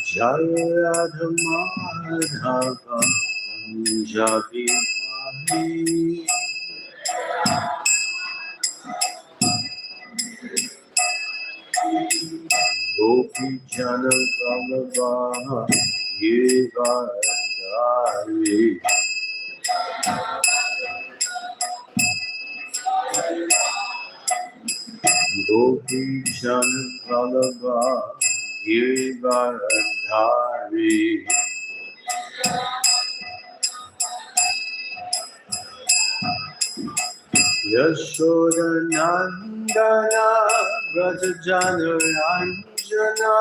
Jai Radha Madhava Punjabi Hari Gopi Jana Vallabha Giridhari Gopi Jana Vallabha Giridhari Yashoda Nandana Vrajajana Ranjana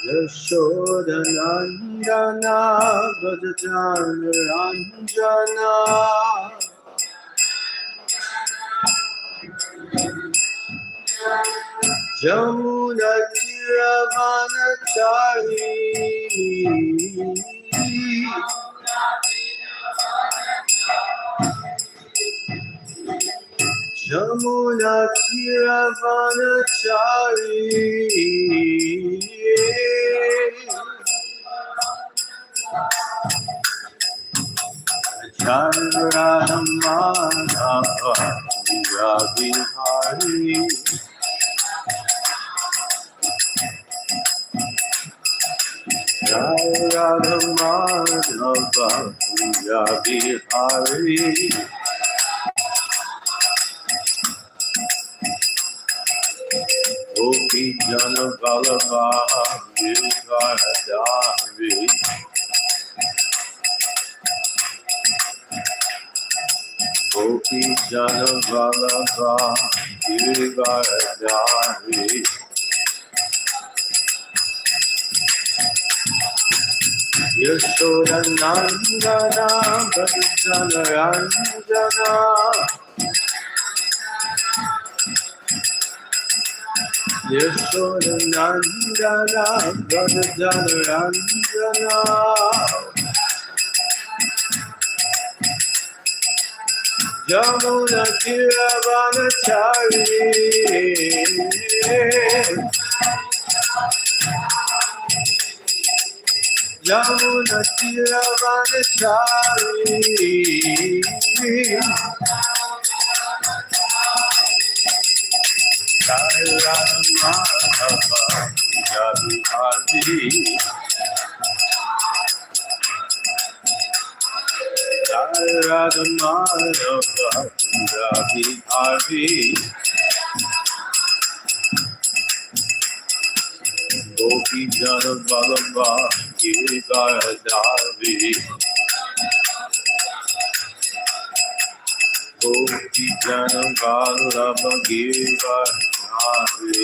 Yashoda Nandana Vrajajana Ranjana Jamuna Tiravanachari Jamuna Tiravanachari Jai Madhava Punjabi Hari Jai Radha Madhava Punjabi Hari Gopi Jana Vallabha Giridhari Gopi Jana Vallabha Giridhari Yashoda Nandana Vrajajana Ranjana Yashoda Nandana Vrajajana Ranjana Jamuna Tiravanachari Jamuna Tiravanachari Jai Radha Madhava Punjabi Hari Jai Radha Madhava Punjabi Hari Gopi Jana Vallabha Giridhari Gopi Jana Vallabha Giridhari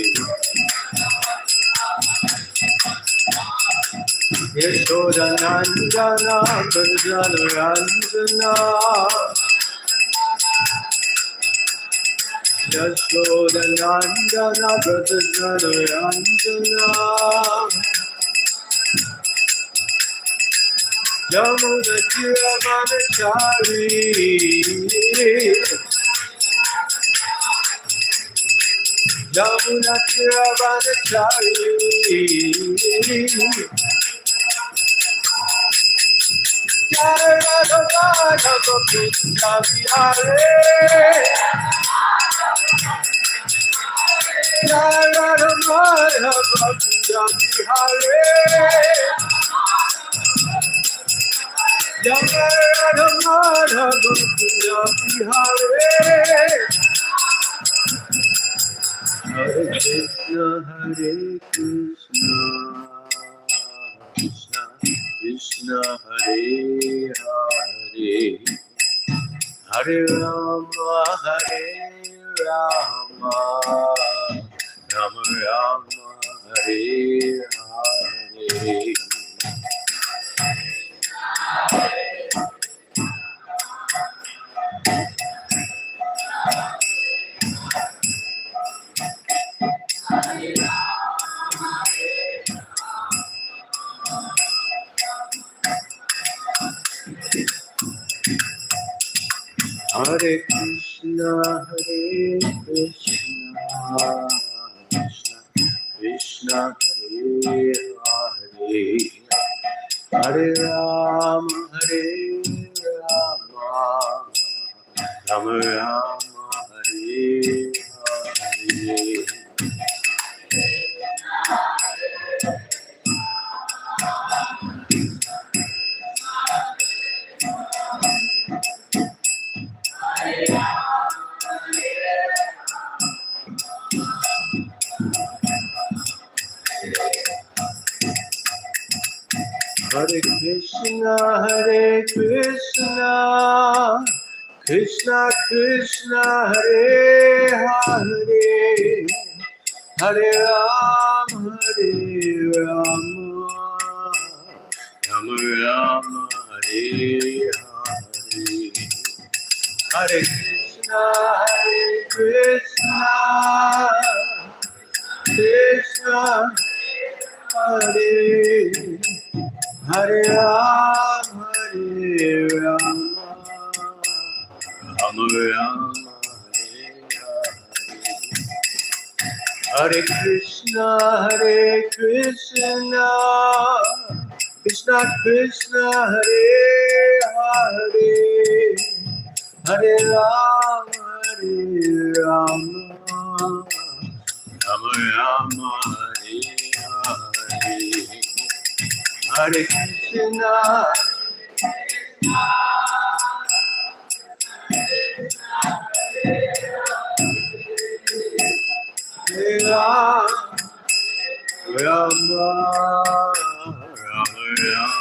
Yashoda Nandana Vrajajana Ranjana Yashoda Nandana Vrajajana Ranjana Jamuna Tiravanachari Jamuna Tiravanachari Jai Radha Madhava Punjabi Hari Jai Radha Madhava Punjabi Hari Jai Radha Madhava Punjabi Hari Hare Krishna Hare Krishna Krishna Krishna Hare Hare Hare Rama Hare Rama Rama Rama Hare Hare Hare Krishna, Krishna Krishna, Hare Hare, Hare Rama, Rama Rama, Hare Hare. Hare Krishna, Krishna Krishna, Hare Hare, Hare Rama, Rama Rama, Hare Hare. Hare Krishna, Krishna Hare Hare Rama, Rama Rama, Hare Krishna, Krishna Krishna, Hare Hare, Hare Rama, Rama Rama, Hare Hare. Hare Krishna, Hare Rama, Rama Rama.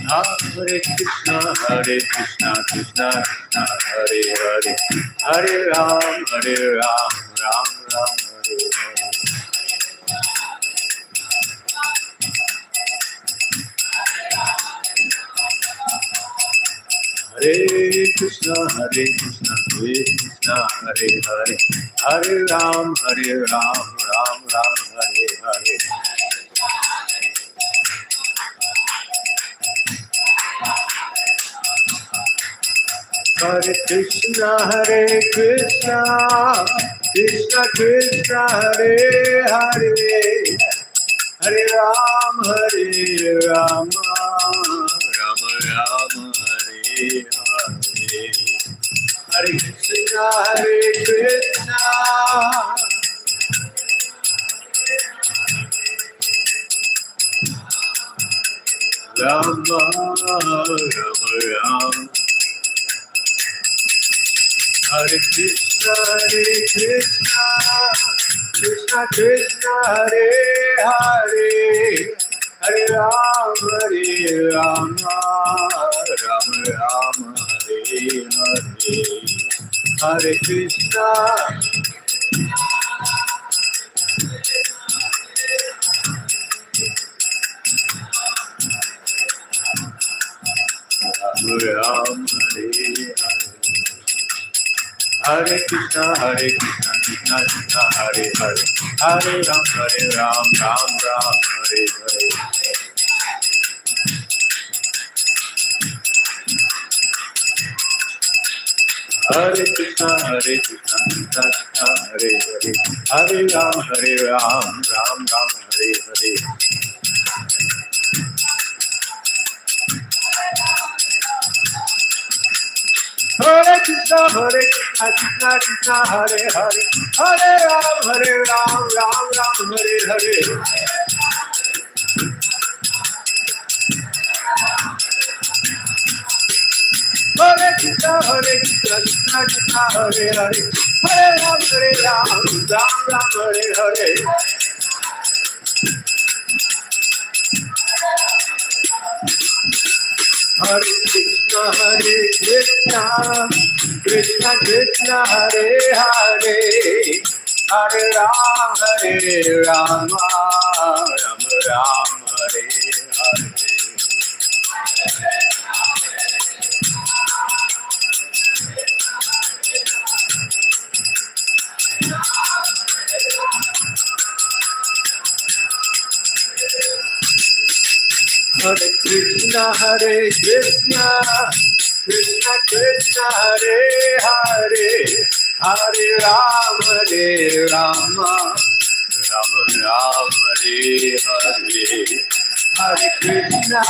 Hare Krishna, Krishna Krishna, Hare Hare, Hare Ram, Ram Ram, Hare Hare. Hare Krishna, Krishna Krishna, Hare Hare, Hare Ram, Ram Ram, Hare Hare. Hare Krishna, Krishna Krishna, Hare Hare, Hare Ram, Ram Ram, Hare Hare. Hare Krishna, Krishna Rama Ram. Hare Krishna, Krishna Krishna, Hare Hare, Hare Ram, Ram Ram, Hare Hare. Hare Krishna, Ram Ram, Hare Hare. Hare Krishna, Krishna Krishna, Hare Hare, Hare Ram, Ram Ram, Hare Hare. Hare Krishna, Krishna Krishna, Hare Hare, Hare Ram, Ram Ram, Hare Hare. Hare Krishna, Krishna Krishna, Hare Hare, Hare Ram, Ram Ram, Hare Hare. Hare Krishna, Krishna Krishna, Hare Hare, Hare Ram, Ram Ram, Hare Hare. Hare Krishna, Krishna Krishna, Hare Hare, Hare Ram, Ram Ram, Hare Hare. Hare Krishna, Krishna, Hare Krishna, Krishna Krishna, Hare Hare, Hare Rama, Rama Rama, Hare Hare, Hare Krishna.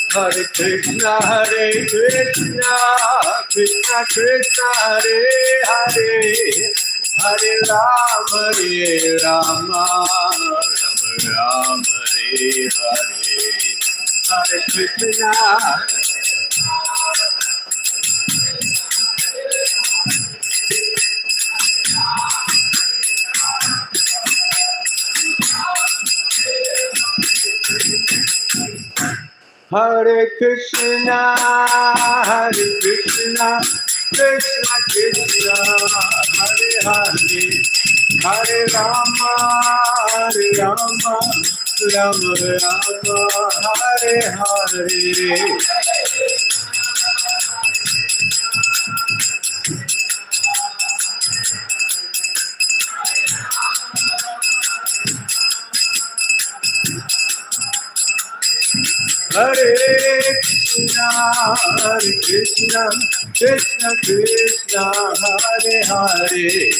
Hare Krishna, Hare Krishna, Krishna Krishna, Hare Hare, Hare Rama, Rama Rama, Hare Hare, Hare Krishna. Hare Krishna, Hare Krishna, Krishna Krishna, Hare Hare, Hare Rama, Rama Rama, Hare Hare. Hare Krishna, Hare Krishna, Krishna Krishna, Hare Hare,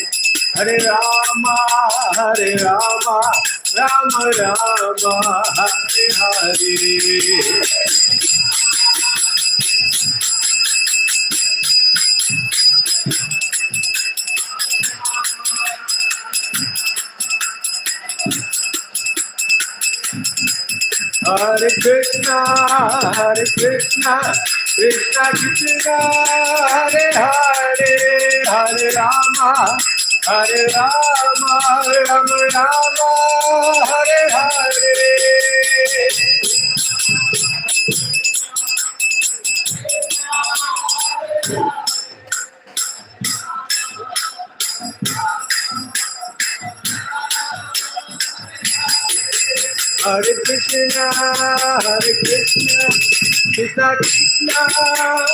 Hare Rama, Rama Rama, Hare Hare. Hare Krishna, Krishna Krishna, Hare Hare, Hare Rama, Rama Rama, Hare Hare. Hare Krishna, Krishna Krishna,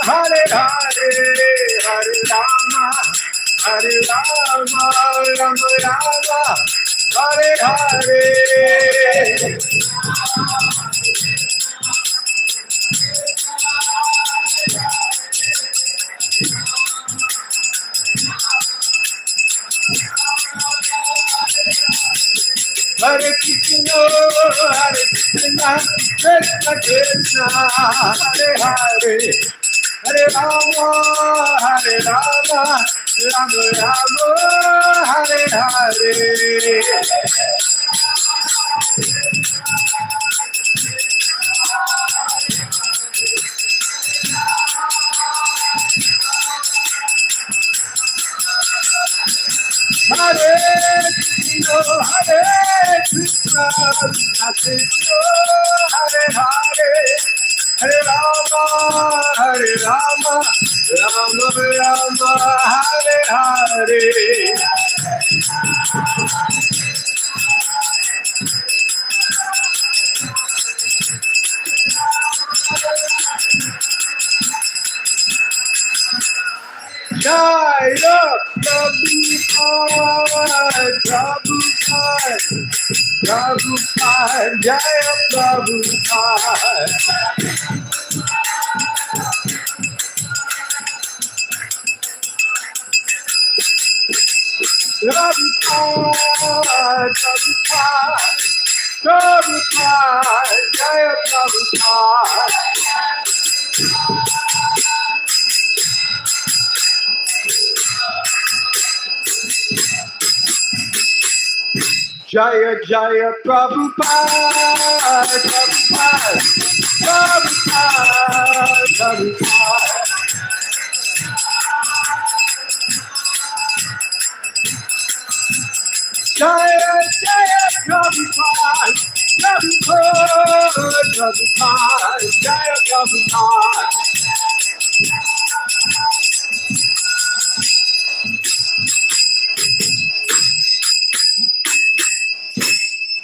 Hare Hare, Hare Rama, Rama Rama, Hare Hare. Hare Krishna, Krishna Krishna, Hare Hare, Hare Rama, Rama Rama, Hare Hare. Hare Krishna, Krishna, Hare Hare, Hare Rama, Rama Rama, Hare Hare. Jai Prabhupada, Jaya Prabhupada. Prabhupada, Jaya Prabhupada. Jaya Jaya Prabhupada, Prabhupada, Prabhupada, Prabhupada. Jaya Jaya Prabhupada, Prabhupada, Prabhupada, Jaya Prabhupada.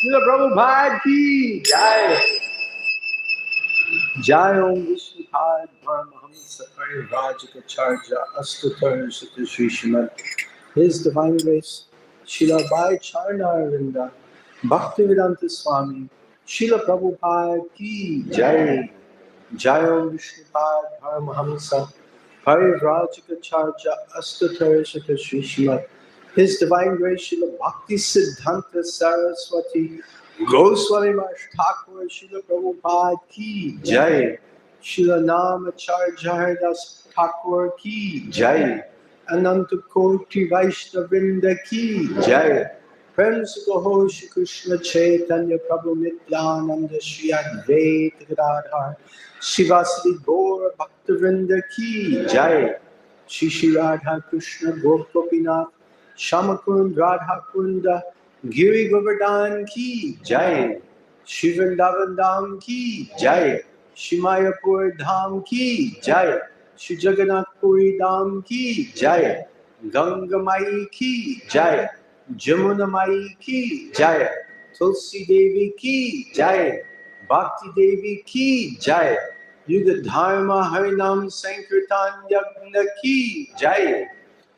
Srila Prabhupada ki Jai. Jai Om Vishnupada Paramahamsa Parirajikacharya Astutar Sutta Sri Srimad. His Divine Grace, Srila Bhai Charnarinda, Bhaktivedanta Swami, Srila Prabhupada Ki Jai, Jayam Vishnupad Paramahamsa, Parirajikacharya Astutar Sutta Sri Srimad. His Divine Grace, Srila Bhakti Siddhanta Saraswati, Goswami Maharaj Thakur, Srila Prabhupada Ki Jai, Srila Namacharya Haridas Thakur Ki Jai, Ananta Koti Vaishnavrinda Ki Jai, Prem Sukaho Shri Krishna Chaitanya Prabhu Nityananda Shri Advaita Gadadhar Shivasadi Gaura Bhaktivinoda Ki Jai, Shri Shri Radha Krishna Gopinath Shamakund Radha Kunda Giri Govardhan Ki Jai, Shri Vrindavan Dham Ki Jai, Shri Mayapur Dham Ki Jai, Shri Jagannath Puri Dham Ki Jai, Ganga Mai Ki Jai, Jamuna Mai Ki Jai, Tulsi Devi Ki Jai, Bhakti Devi Ki Jai, Yuga Dharma Harinam Sankirtan Yagna Ki Jai,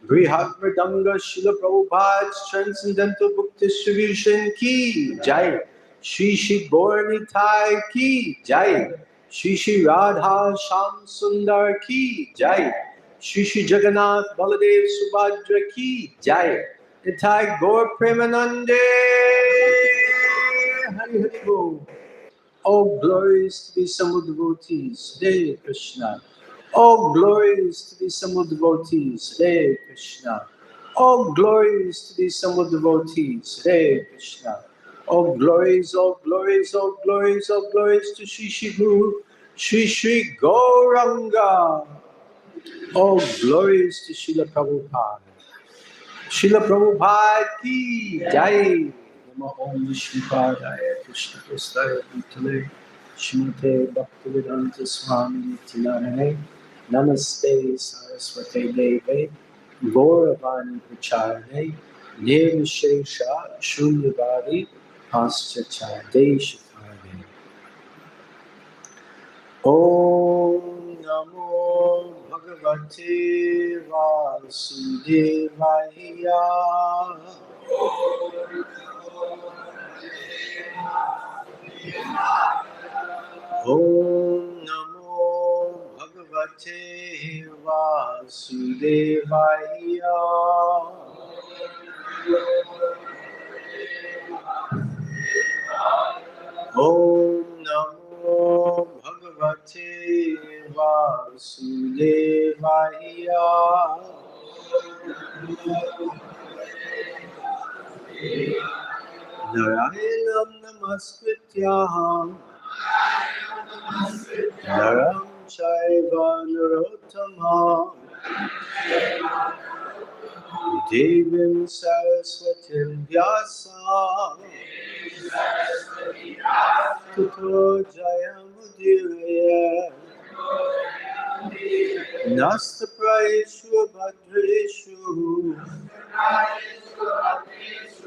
Brihat Mridanga Srila Prabhupada's Transcendental Book Distribution Ki Jai, Shri Shri Gauranitai Ki Jai, Shri Shri Radha Sham Sundar Ki Jai, Shri Shri Jagannath Baladev Subhadra Ki Jai, Nitai Gaur Premanande Hari Hari Bol. All glories to the assembled devotees, Hare Krishna. All glories to the assembled devotees, Hare Krishna. All glories to the assembled devotees, Hare Krishna. All glories, all glories, all glories, all glories to Shri Shri Guru, Shri Shri Gauranga. All glories to Srila Prabhupada. Srila Prabhupada ki Jai. Namo Om Vishnupadaya Krishna Prasthaya Bhutale Shrimate Bhaktivedanta Swami Nityanamane Namaste Saraswate Deve Gauravani Pracharane Nirvishesha Shunyavadi Paschacha Deshakarane. Om Namo Bhagavate Vasudevaya. Om Namo Bhagavate Vasudevaya. Om Namo Bhagavate Vasudevaya. Narayanam Namaskrityam Naram Chaiva Narottamam Devim Saraswatim Vyasam Tato Jayamudire Nastapraeshu Bhadreshu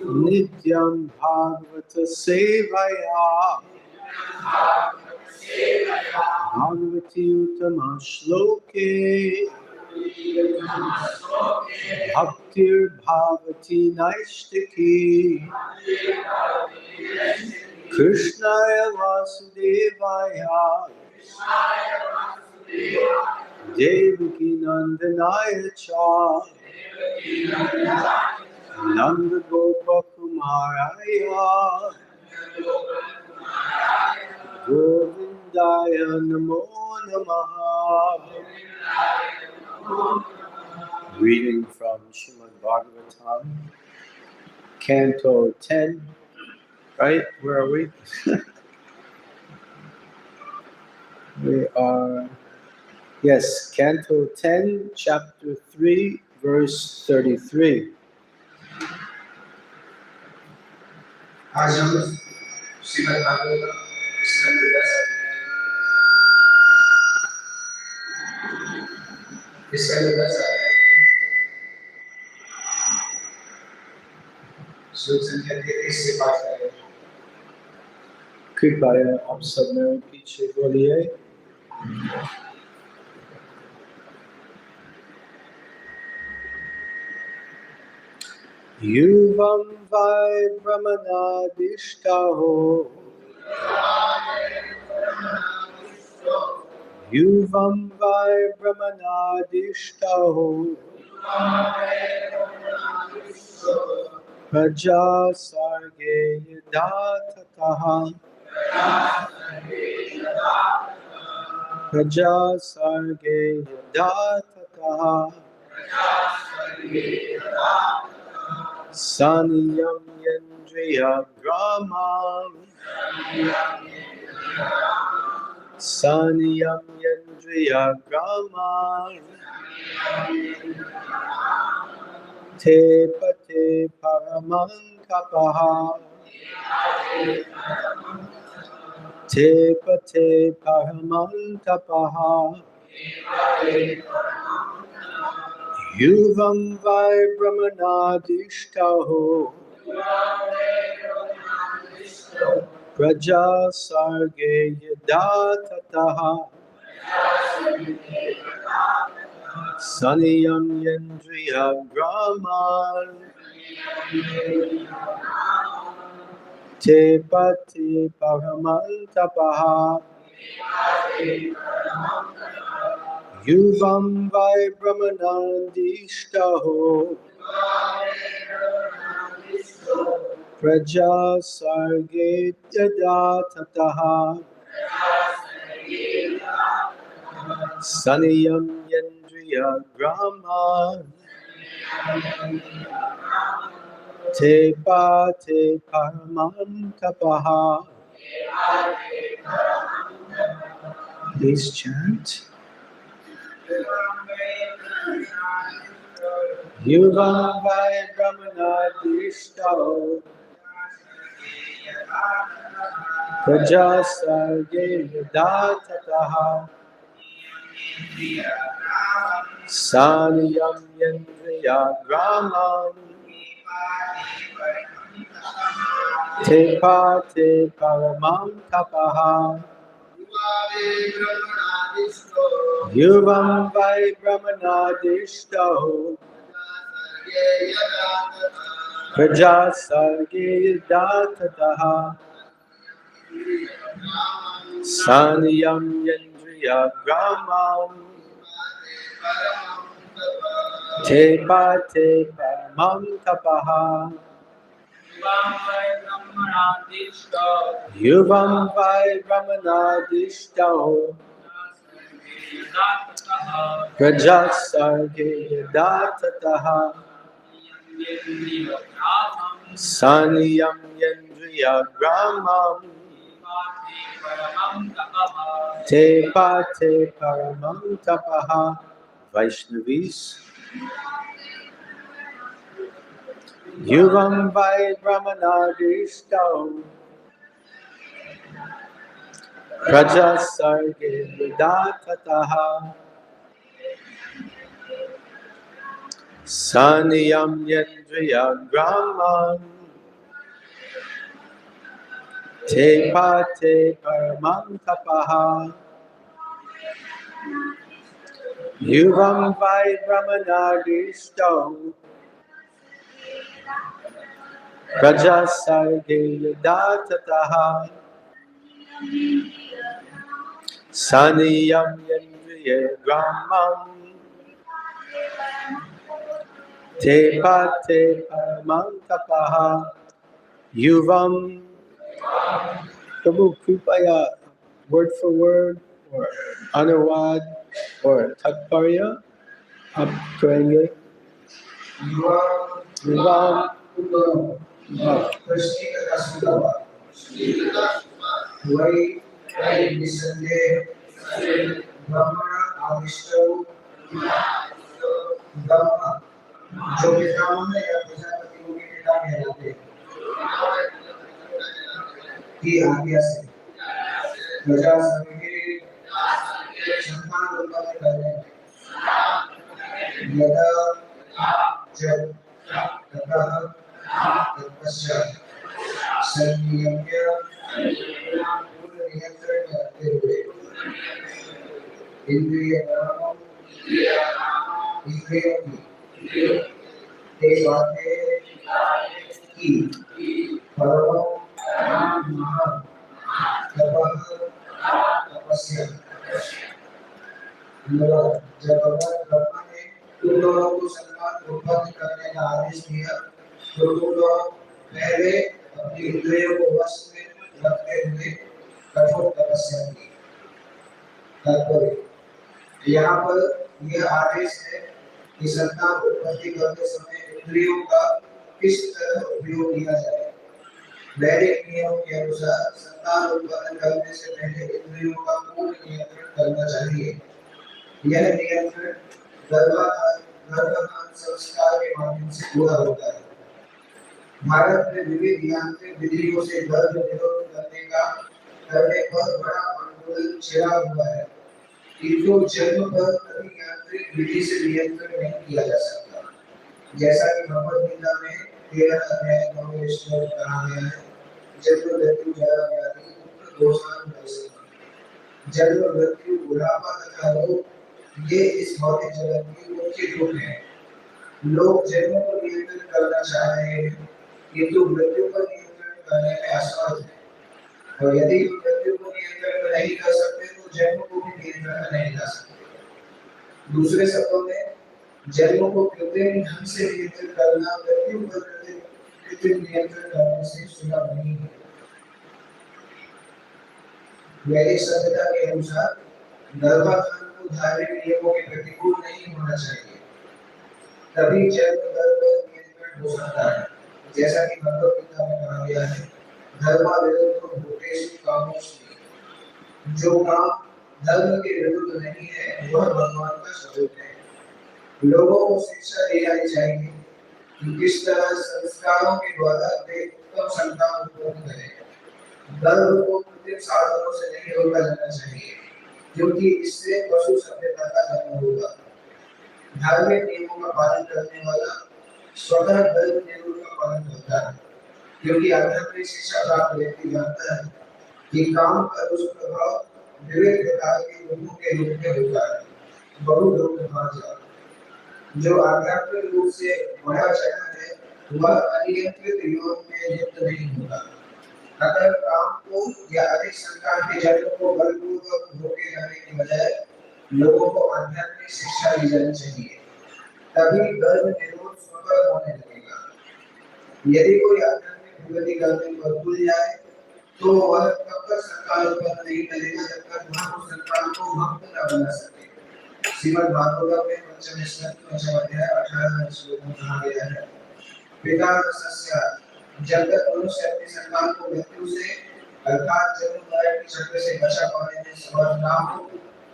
Nityam Bhagavata Sevaya Bhagavati Uttama Shloke Bhaktir Bhavati Naishtaki Krishnaya Vasudevaya Devaki Nandanaya Cha Nanda Gopa Kumaraya Govindaya Namo Namaha. Reading from Srimad Bhagavatam, Canto 10, right? Where are we? We are, yes, Canto 10, Chapter 3, Verse 33. आज हम श्रीमद् भागवतम स्कंद 10 श्लोक संख्या 33 से पाठ करें। कृपया आप सब मेरे पीछे बोलिए। Yuvam vai brahmanadishtaho. Yuvam vai brahmanadishtaho. Praja sarge yadhatataha. Praja sarge yadhatataha. Saniyam yendriya gramam. Saniyam yendriya gramam. Te pate paramam kapaha. Te pate paramam kapaha. Yuvam vai brahmanadishtaho. Praja sarge yadhatataha. Saniyam yendriya graman. Te pati paramantapaha. Yuvam vai brahmanandishtaho. Praja sarge yadhatataha. Saniyam yendriya graman. Te pate paramantapaha. Please chant. Yuvam vai brahmanadishtaho. Praja sarge yadhatataha. Saniyam yendriya gramam. Te pate paramam tapaha. Yuvam vai brahmanadishtaho. Praja sarge yadhatataha. Saniyam yendriya gramam. Te pate paramam tapaha. Yuvam vai brahmanadishtaho. Praja sarge yadhatataha. Saniyam yendriya gramam. Te pate paramam tapaha. Vaishnavis. Yuvam vai brahmanadishtaho. Praja sarge yadhatataha. Saniyam yendriya gramam. Te pate paramam tapaha. Yuvam vai brahmanadishtaho. Praja sarge yadhatataha. Saniyam yendriya gramam. Te pate paramam tapaha. Yuvam. Prabhu Kripaya, word for word, or anurad, or tatparya, आप करेंगे. Yuvam. जो ब्राह्मण है या प्रजापति को भी पिता कहलाते हैं कि आज्ञा से प्रजा सबके संतान उत्पन्न करने यदा जब ततः तत्पश्चात संयम्य पूर्ण नियंत्रण में रखते हुए इंद्रिय कर्मों इंद्रियों की ते बातें की परम महान तपस्या। जब भगवान ब्रह्मा ने तुम लोगों को संतान उत्पन्न करने का आदेश दिया तो तुम लोग पहले अपनी इंद्रियों को वश में रखते हुए कठोर तपस्या की। तात्पर्य यहाँ पर यह आदेश है कि संतान उत्पत्ति करते समय इंद्रियों का किस तरह उपयोग किया जाए। वैदिक नियमों के अनुसार संतान उत्पन्न करने से पहले इंद्रियों का पूर्ण नियंत्रण करना चाहिए। यह नियंत्रण गर्भाधान संस्कार के माध्यम से पूरा होता है। भारत में विविध यांत्रिक विधियों से गर्भ निरोध करने पर बड़ा आंदोलन छिड़ा हुआ है, किंतु जन्म पर कभी यांत्रिक विधि से नियंत्रण नहीं किया जा सकता। जैसा कि भगवद गीता में 13 अध्याय 9 श्लोक में कहा गया है, जन्म मृत्यु जरा व्याधि दोषान भयसम। जन्म मृत्यु बुढ़ापा तथा रोग ये इस भौतिक जगत की मुख्य दुख है। लोग जन्म पर नियंत्रण करना चाह रहे हैं, किंतु मृत्यु पर नियंत्रण करने में असमर्थ हैं। और यदि मृत्यु को नियंत्रण नहीं कर सकते तो जन्म को भी नियंत्रण में नहीं ला सकते। दूसरे शब्दों में जन्म को कृत्रिम ढंग से नियंत्रित करना मृत्यु पर कृत्रिम नियंत्रण करने से सुलभ नहीं है। वैदिक सभ्यता के अनुसार गर्भाधान को धार्मिक नियमों के प्रतिकूल नहीं होना चाहिए, तभी जन्म गर्भ नियंत्रण हो सकता है। जैसा कि भगवद गीता में कहा गया है, धर्मा विरुद्ध भूतेषु कामोषु। जो काम धर्म के विरुद्ध नहीं है वह भगवान का स्वरूप है। लोगों को शिक्षा दी जानी चाहिए कि किस तरह संस्कारों के द्वारा वे उत्तम संतान उत्पन्न करें। गर्भ को कृत्रिम साधनों से नहीं रोका जाना चाहिए, क्योंकि इससे पशु सभ्यता का जन्म होगा। धार्मिक नियमों का पालन करने वाला स्वतः गर्भ निरोध का पालन करता है, क्योंकि आध्यात्मिक शिक्षा प्राप्त व्यक्ति जानता है कि काम का दुष्प्रभाव विविध प्रकार के दुखों के रूप में होता है। बहु जो आध्यात्मिक रूप से बड़ा चढ़ा है वह अनियंत्रित योग में लिप्त नहीं होगा। अगर काम को या अधिक संतान के जन्म को बलपूर्वक रोके जाने के बजाय लोगों को आध्यात्मिक शिक्षा दी जानी चाहिए, तभी गर्भ निरोध स्वतः होने लगेगा। यदि कोई आध्यात्मिक प्रगति करने पर भूल जाए तो वह तब तक संतान उत्पन्न नहीं करेगा जब तक वह उस संतान को भक्त न बना सके। श्रीमद् भागवत में पंचम अध्याय 18 श्लोक में कहा गया है, पिता सस्य जब तक मनुष्य अपनी संतान को मृत्यु से अर्थात जन्म मरण के चक्र से बचा पाने में समर्थ ना हो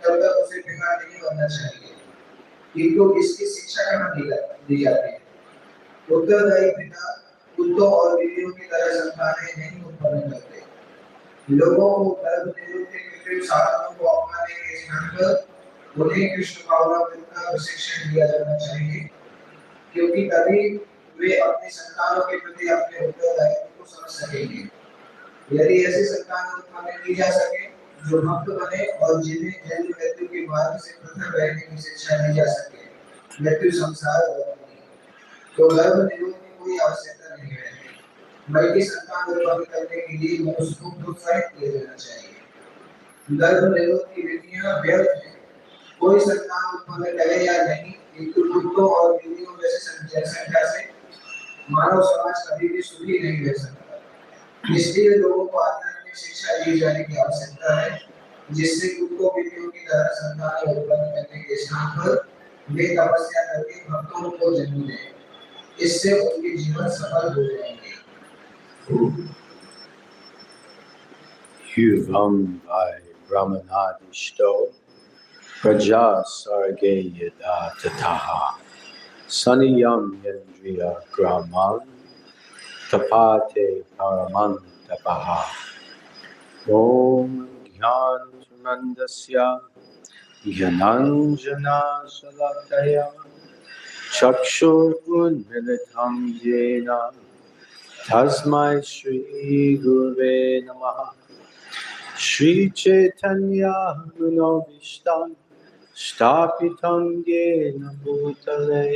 तब तक उसे पिता नहीं बनना चाहिए। किंतु इसकी शिक्षा कहाँ दी जाती है? उत्तरदायी पिता कुत्तों और बिल्लियों की तरह संतानें नहीं उत्पन्न करते। लोगों को गर्भ निरोध के कृत्रिम साधनों को अपनाने के स्थान पर उन्हें कृष्ण भावनामृत का प्रशिक्षण दिया जाना चाहिए, क्योंकि तभी वे अपनी संतानों के प्रति अपने उत्तरदायित्व को समझ सकेंगे। यदि ऐसे संतान उत्पन्न की जा सके जो भक्त बने और जिन्हें जन्म मृत्यु के मार्ग से पृथक रहने की शिक्षा दी जा सके, मृत्यु संसार तो गर्भ निरोध की कोई आवश्यकता नहीं रहती, बल्कि संतान उत्पन्न करने के लिए मनुष्य को प्रोत्साहित किया जाना चाहिए। गर्भ निरोध की विधियां व्यर्थ हैं। कोई संतान उत्पन्न करे या नहीं, किंतु कुत्तों और बिल्लियों जैसे जनसंख्या से मानव समाज कभी भी सुखी नहीं रह सकता। इसलिए लोगों को आध्यात्मिक शिक्षा दी जाने की आवश्यकता है, जिससे कुत्तों बिल्लियों की तरह संतान उत्पन्न करने के स्थान पर वे तपस्या करके भक्तों को जन्म दें। इससे उनके जीवन सफल हो जाएंगे। Yuvam vai brahmanadisto praja sarge yada tataha saniyam yandriya graman tapate paraman tapaha om jnana samandasya jnananjana salakaya chakshur unmilitam yena tasmai shri gurave namaha Shri Chaitanya Manobishtam Stapitam Yena Bhutale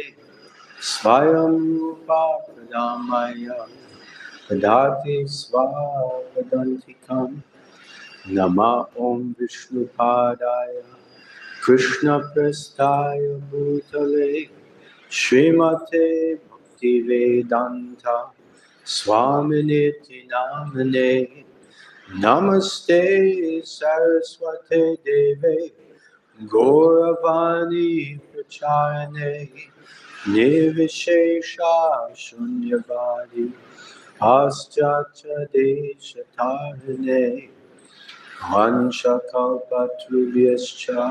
Svayam Rupa Pradamaya Padati Svapadantikam Nama Om Vishnu Padaya Krishna Prestaya Bhutale Srimate Bhaktivedanta Swaminiti Namane Namaste Saraswate Deve Gauravani Pracharane Nirvishesha Shunyavadi Paschatya Deshatarane Vanchakalpatrubhyascha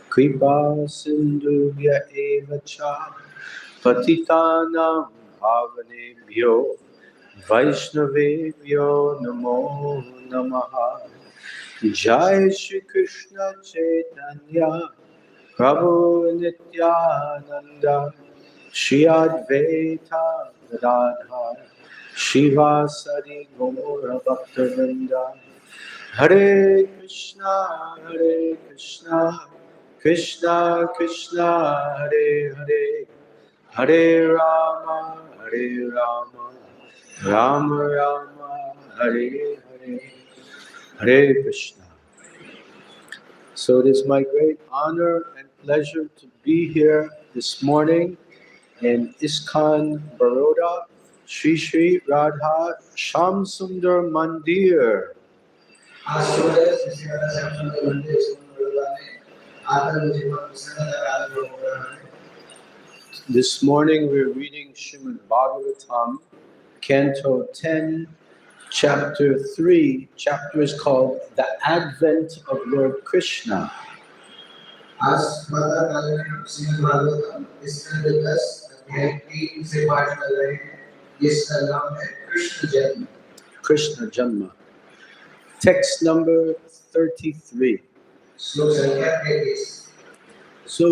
Kripa Sindhubhya Evacha Patitanam Bhavanebhyo Vaishnavebhyo Namo Namaha Jai Shri Krishna Chaitanya Prabhu Nityananda Shri Advaita Gadadhar Shivasari Gaura Bhaktavinda Hare Krishna Krishna Krishna Hare Hare Hare Rama Rama Rama Hare Hare Hare Krishna. So it is my great honor and pleasure to be here this morning in ISKCON Baroda, Shri Shri Radha Shyam Sundar Mandir. This morning we're reading Srimad Bhagavatam, Canto 10, Chapter 3. Chapter is called The Advent of Lord Krishna. Krishna Janma. Text number 33. So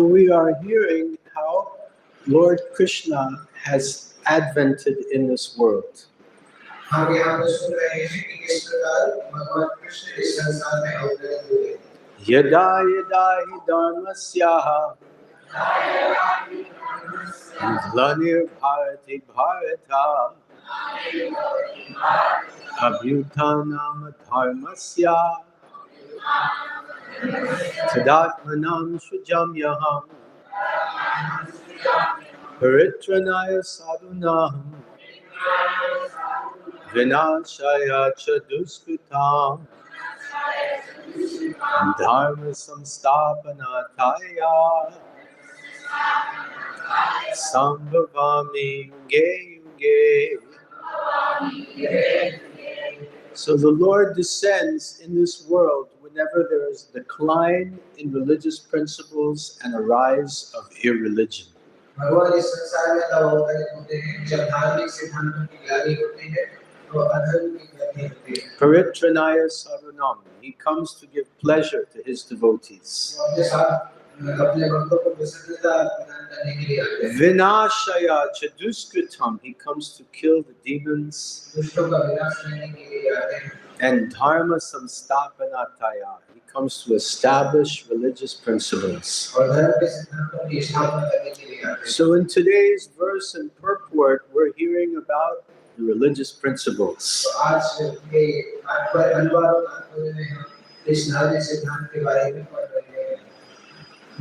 we are hearing how Lord Krishna has advented in this world. Yada yada hi dharmasyaha glanir bharati bharata abhyutanam dharmasya tadatmanam sujamyaham paritranaya sadhunam vinashaya chaduskritam dharma samstapanataya sambhavami yuge yuge. So the Lord descends in this world whenever there is decline in religious principles and a rise of irreligion. Paritranaya sarunam. He comes to give pleasure to his devotees. Vinashaya chaduskritam. He comes to kill the demons. And dharma samstapanataya. He comes to establish religious principles. So in today's verse and purport, we're hearing about the religious principles.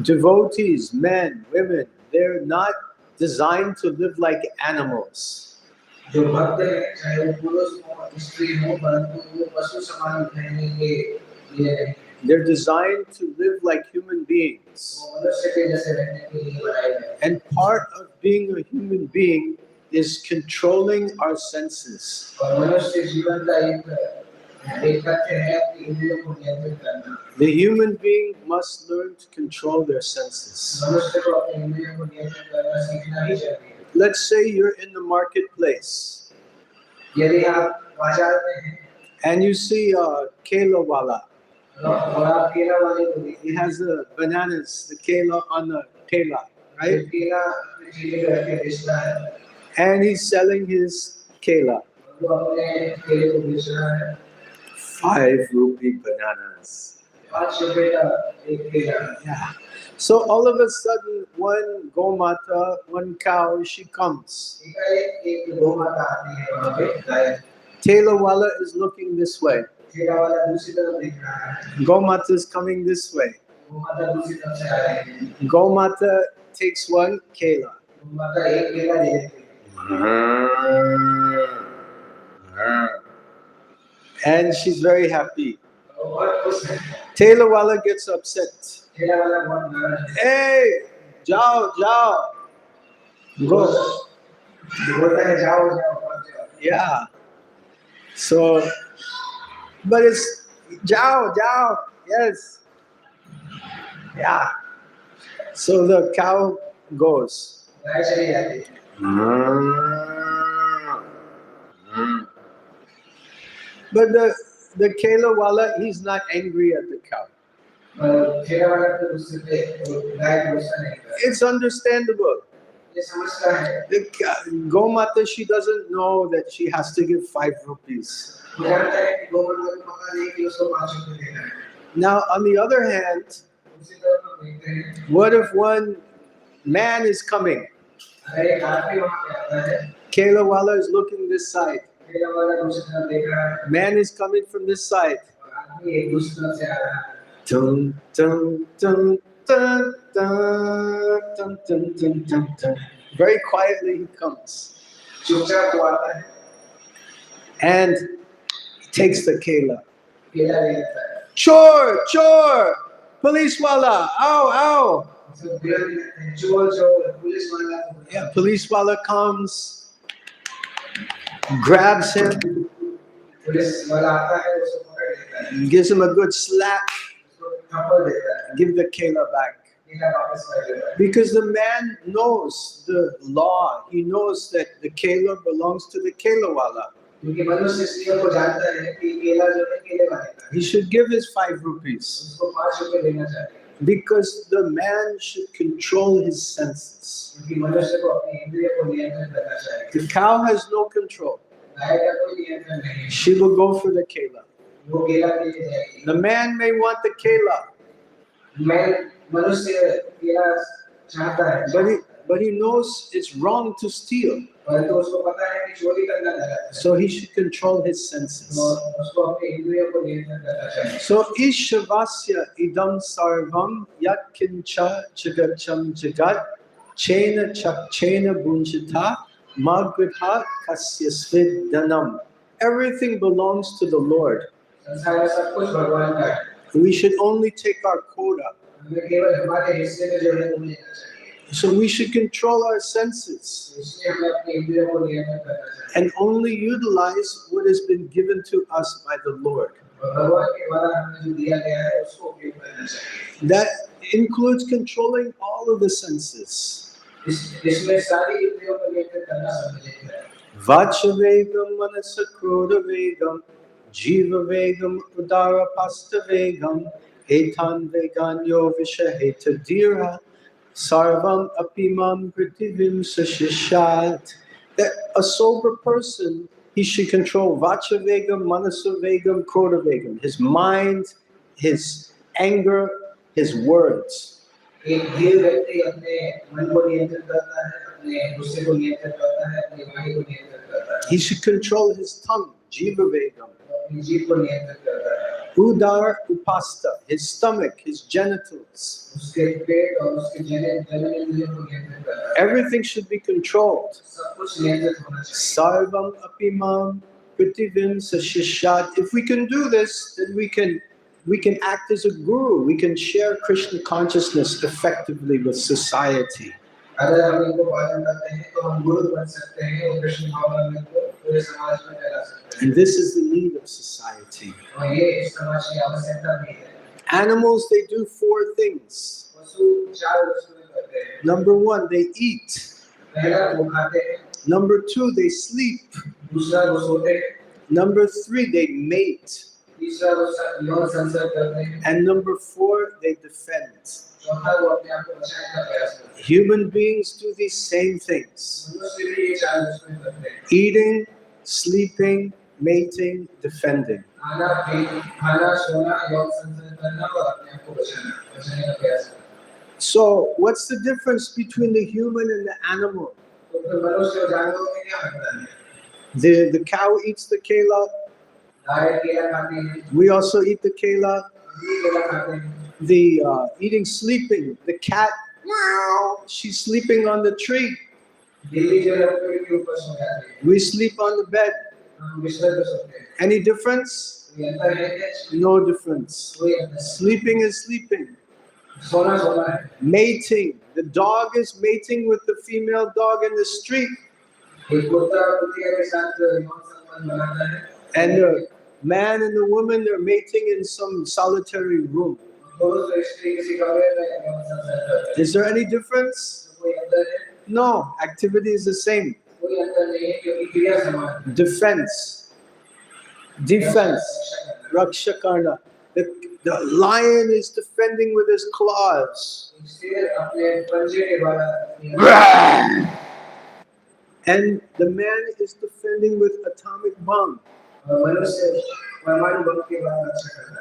Devotees, men, women, they're not designed to live like animals. They're designed to live like human beings. And part of being a human being is controlling our senses. The human being must learn to control their senses. Let's say you're in the marketplace and you see a kela wala. He has the bananas, the kela on the kela, right? And he's selling his kela. 5 rupee bananas. Yeah. So all of a sudden, one Gomata, one cow, she comes. Telawala is looking this way. Gomata is coming this way. Gomata takes one kela. And she's very happy. Telawala gets upset. Hey, jao, jao. Go. Yeah. So, but it's jao, jao. Yes. Yeah. So the cow goes. But the Kelawala, he's not angry at the cow. It's understandable. The Gomata, she doesn't know that she has to give 5 rupees. Now, on the other hand, what if one man is coming? Kelawala is looking this side. Man is coming from this side. Dun, dun, dun, dun, dun, dun, dun, dun, dun, dun. Very quietly he comes. And he takes the kela. Chor, chor, police wala, ow, ow. Yeah, police wala comes, grabs him, gives him a good slap, give the kela back. Because the man knows the law. He knows that the kela belongs to the kelawala. He should give his 5 rupees. Because the man should control his senses. The cow has no control. She will go for the kela. The man may want the kela. But he knows it's wrong to steal. So he should control his senses. So Ishavasya idam sarvam yat kincha jagacham jagat chena chakchena bunjita magridha kasyasvid danam. Everything belongs to the Lord. We should only take our quota. So we should control our senses and only utilize what has been given to us by the Lord. That includes controlling all of the senses. Vachavegam manasakrodavegam jiva vegam udara pasta vegam etan veganyo vishaheta dira sarvam apimam pritivim sashishat. That a sober person, he should control vachavegam, manasavegam, krodavegam, his mind, his anger, his words. He should control his tongue, jiva vegam. Udar upasta, his stomach, his genitals. Everything should be controlled. Sarvam apimam pritivim sashishat. If we can do this, then we can act as a guru. We can share Krishna consciousness effectively with society. And this is the need of society. Animals, they do 4 things. Number 1, they eat. Number 2, they sleep. Number 3, they mate. And number 4, they defend. Human beings do these same things. Eating, sleeping, mating, defending. So, what's the difference between the human and the animal? तो फिर मनुष्य और जानवरों में क्या अंतर है? The cow eats the kela. गाय केला खाती है, We also eat the kela. भी केला खाते हैं। The eating, sleeping. The cat, meow, she's sleeping on the tree. बिल्ली जो है वो पेड़ के ऊपर सो जाती है, We sleep on the bed. हम बिस्तर पे सोते हैं। Any difference? कोई अंतर है क्या? No difference. कोई अंतर नहीं। Sleeping is sleeping. सोना सोना है। Mating. The dog is mating with the female dog in the street. एक कुत्ता कुतिया के साथ यौन संबंध बनाता है, And the man and the woman, they're mating in some solitary room. पुरुष और स्त्री किसी कमरे में यौन संबंध करते हैं। Is there any difference? कोई अंतर है? No. Activity is the same. कोई अंतर नहीं है क्योंकि क्रिया समान है। Defense. Rakshakarna. The lion is defending with his claws. शेर अपने पंजे के द्वारा, And the man is defending with atomic bomb. मनुष्य परमाणु बम के द्वारा रक्षा करता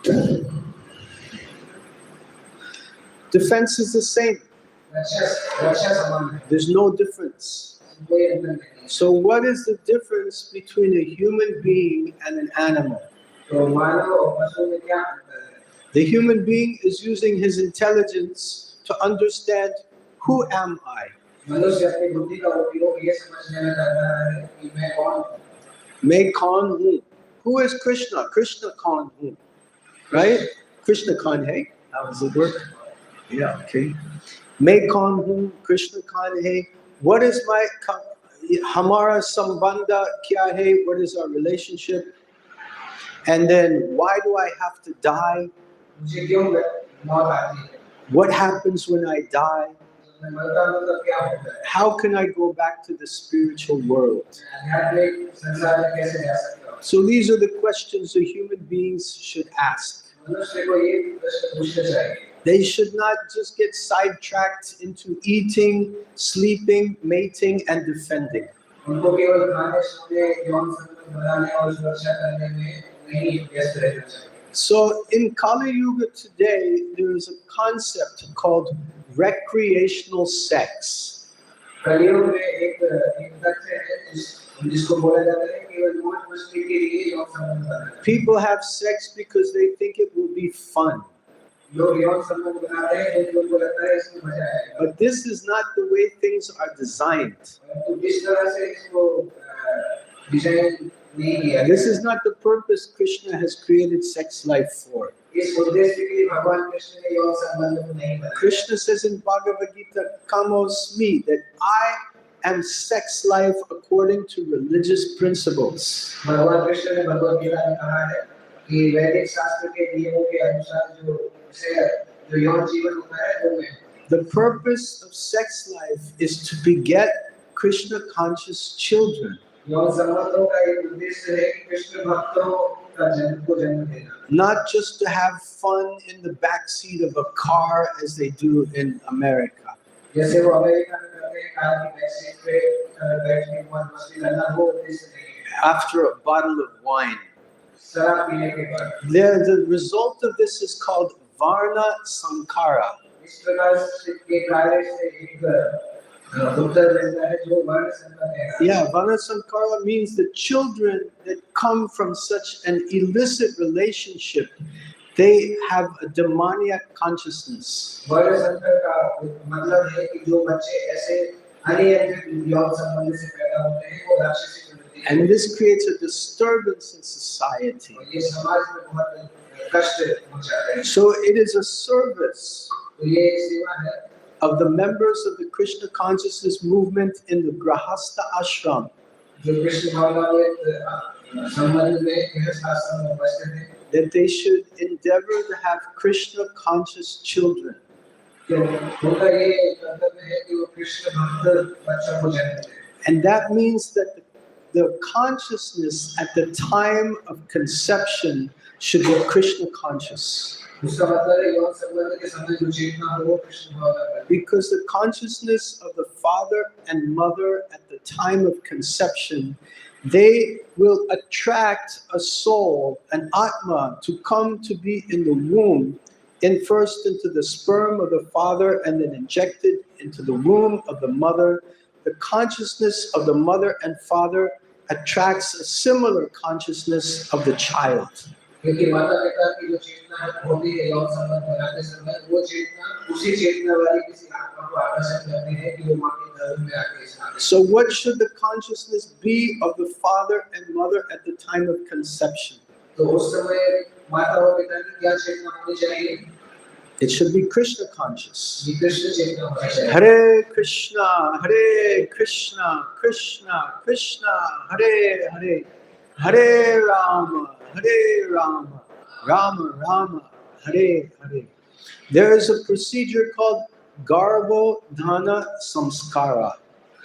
है। Defense is the same. रक्षा समान है, There's no difference. कोई अंतर नहीं है। So what is the difference between a human being and an animal? तो मानव और पशु में क्या अंतर है? The human being is using his intelligence to understand, who am I? मनुष्य अपनी बुद्धि का उपयोग ये समझने में करता है कि मैं कौन हूँ। Main kaun hu. Who is Krishna? Krishna kaun hu. Right? Krishna kaun hai. How does it work? Yeah, okay. Main kaun hu. Krishna kaun hai. What is my hamara sambandha kya hai? What is our relationship? And then why do I have to die? मुझे क्यों मौत आती है? What happens when I die? मैं मरता हूँ तो क्या होता है? How can I go back to the spiritual world? आध्यात्मिक संसार में कैसे जा सकता हूँ? So these are the questions the human beings should ask. मनुष्य को ये प्रश्न पूछने चाहिए। They should not just get sidetracked into eating, sleeping, mating, and defending. उनको केवल खाने, सोने, यौन संबंध बनाने और सुरक्षा करने में नहीं व्यस्त रहना चाहिए। So in Kali Yuga today, there is a concept called recreational sex. कलियुग में एक तथ्य है जिसको बोला जाता है केवल मौज मस्ती के लिए यौन संबंध बनाना। People have sex because they think it will be fun. लोग यौन संबंध बनाते हैं क्योंकि उनको लगता है इसमें मजा आएगा। But this is not the way things are designed. तो इस तरह से इसको डिजाइन नहीं किया गया। This is not the purpose Krishna has created sex life for. इस उद्देश्य के लिए भगवान कृष्ण ने यौन संबंध को नहीं बनाया। Krishna says in Bhagavad Gita, Kamosmi, that I am sex life according to religious principles. भगवान कृष्ण ने भगवद गीता में कहा है कि वैदिक शास्त्र के नियमों के अनुसार जो यौन जीवन होता है वो में The purpose of sex life is to beget Krishna conscious children. यौन संबंधों का एक उद्देश्य है कि कृष्ण भक्तों का जन्म देना। Not just to have fun in the backseat of a car as they do in America. जैसे वो अमेरिका में करते हैं कार की बैकसीट पे बैठ के मौज मस्ती करना, वो उद्देश्य नहीं है। After a bottle of wine. शराब पीने के बाद The result of this is called Varna Sankara. इस प्रकार के कार्य से एक उत्तर मिलता है जो वर्ण संकर है। Yeah, Varna Sankara means the children that come from such an illicit relationship, they have a demoniac consciousness. वर्ण संकर का मतलब है कि जो बच्चे ऐसे अनियंत्रित यौन संबंध से पैदा होते हैं वो राक्षसी प्रवृत्ति है। And this creates a disturbance in society. ये समाज में बहुत कष्ट पहुंचाता है। So it is a service तो ये एक सेवा है of the members of the Krishna consciousness movement in the Grahastha ashram, जो कृष्ण भावनामृत संबंध में गृहस्थ आश्रम में उपस्थित हैं that they should endeavor to have Krishna conscious children. तो उनका ये कर्तव्य है कि वो कृष्ण भक्त बच्चों को जन्म दें। And that means that the consciousness at the time of conception should be Krishna conscious. उसका मतलब है यौन संबंध के समय जो चेतना हो वो कृष्ण भावना। Because the consciousness of the father and mother at the time of conception they will attract a soul, an atma, to come to be in the womb, first into the sperm of the father and then injected into the womb of the mother. The consciousness of the mother and father attracts a similar consciousness of the child. क्योंकि माता पिता की जो चेतना है होती है यौन संबंध बनाते समय वो चेतना उसी चेतना वाली किसी आत्मा को आकर्षित करती है कि वो मां के गर्भ में आके स्थापित। So what should the consciousness be of the father and mother at the time of conception? तो उस समय माता और पिता की क्या चेतना होनी चाहिए? It should be Krishna conscious. ये कृष्ण चेतना होनी चाहिए। Hare Krishna, Krishna Krishna, Hare Hare, Hare Rama, Rama Rama, Hare Hare. There is a procedure called Garbhodhana Samskara,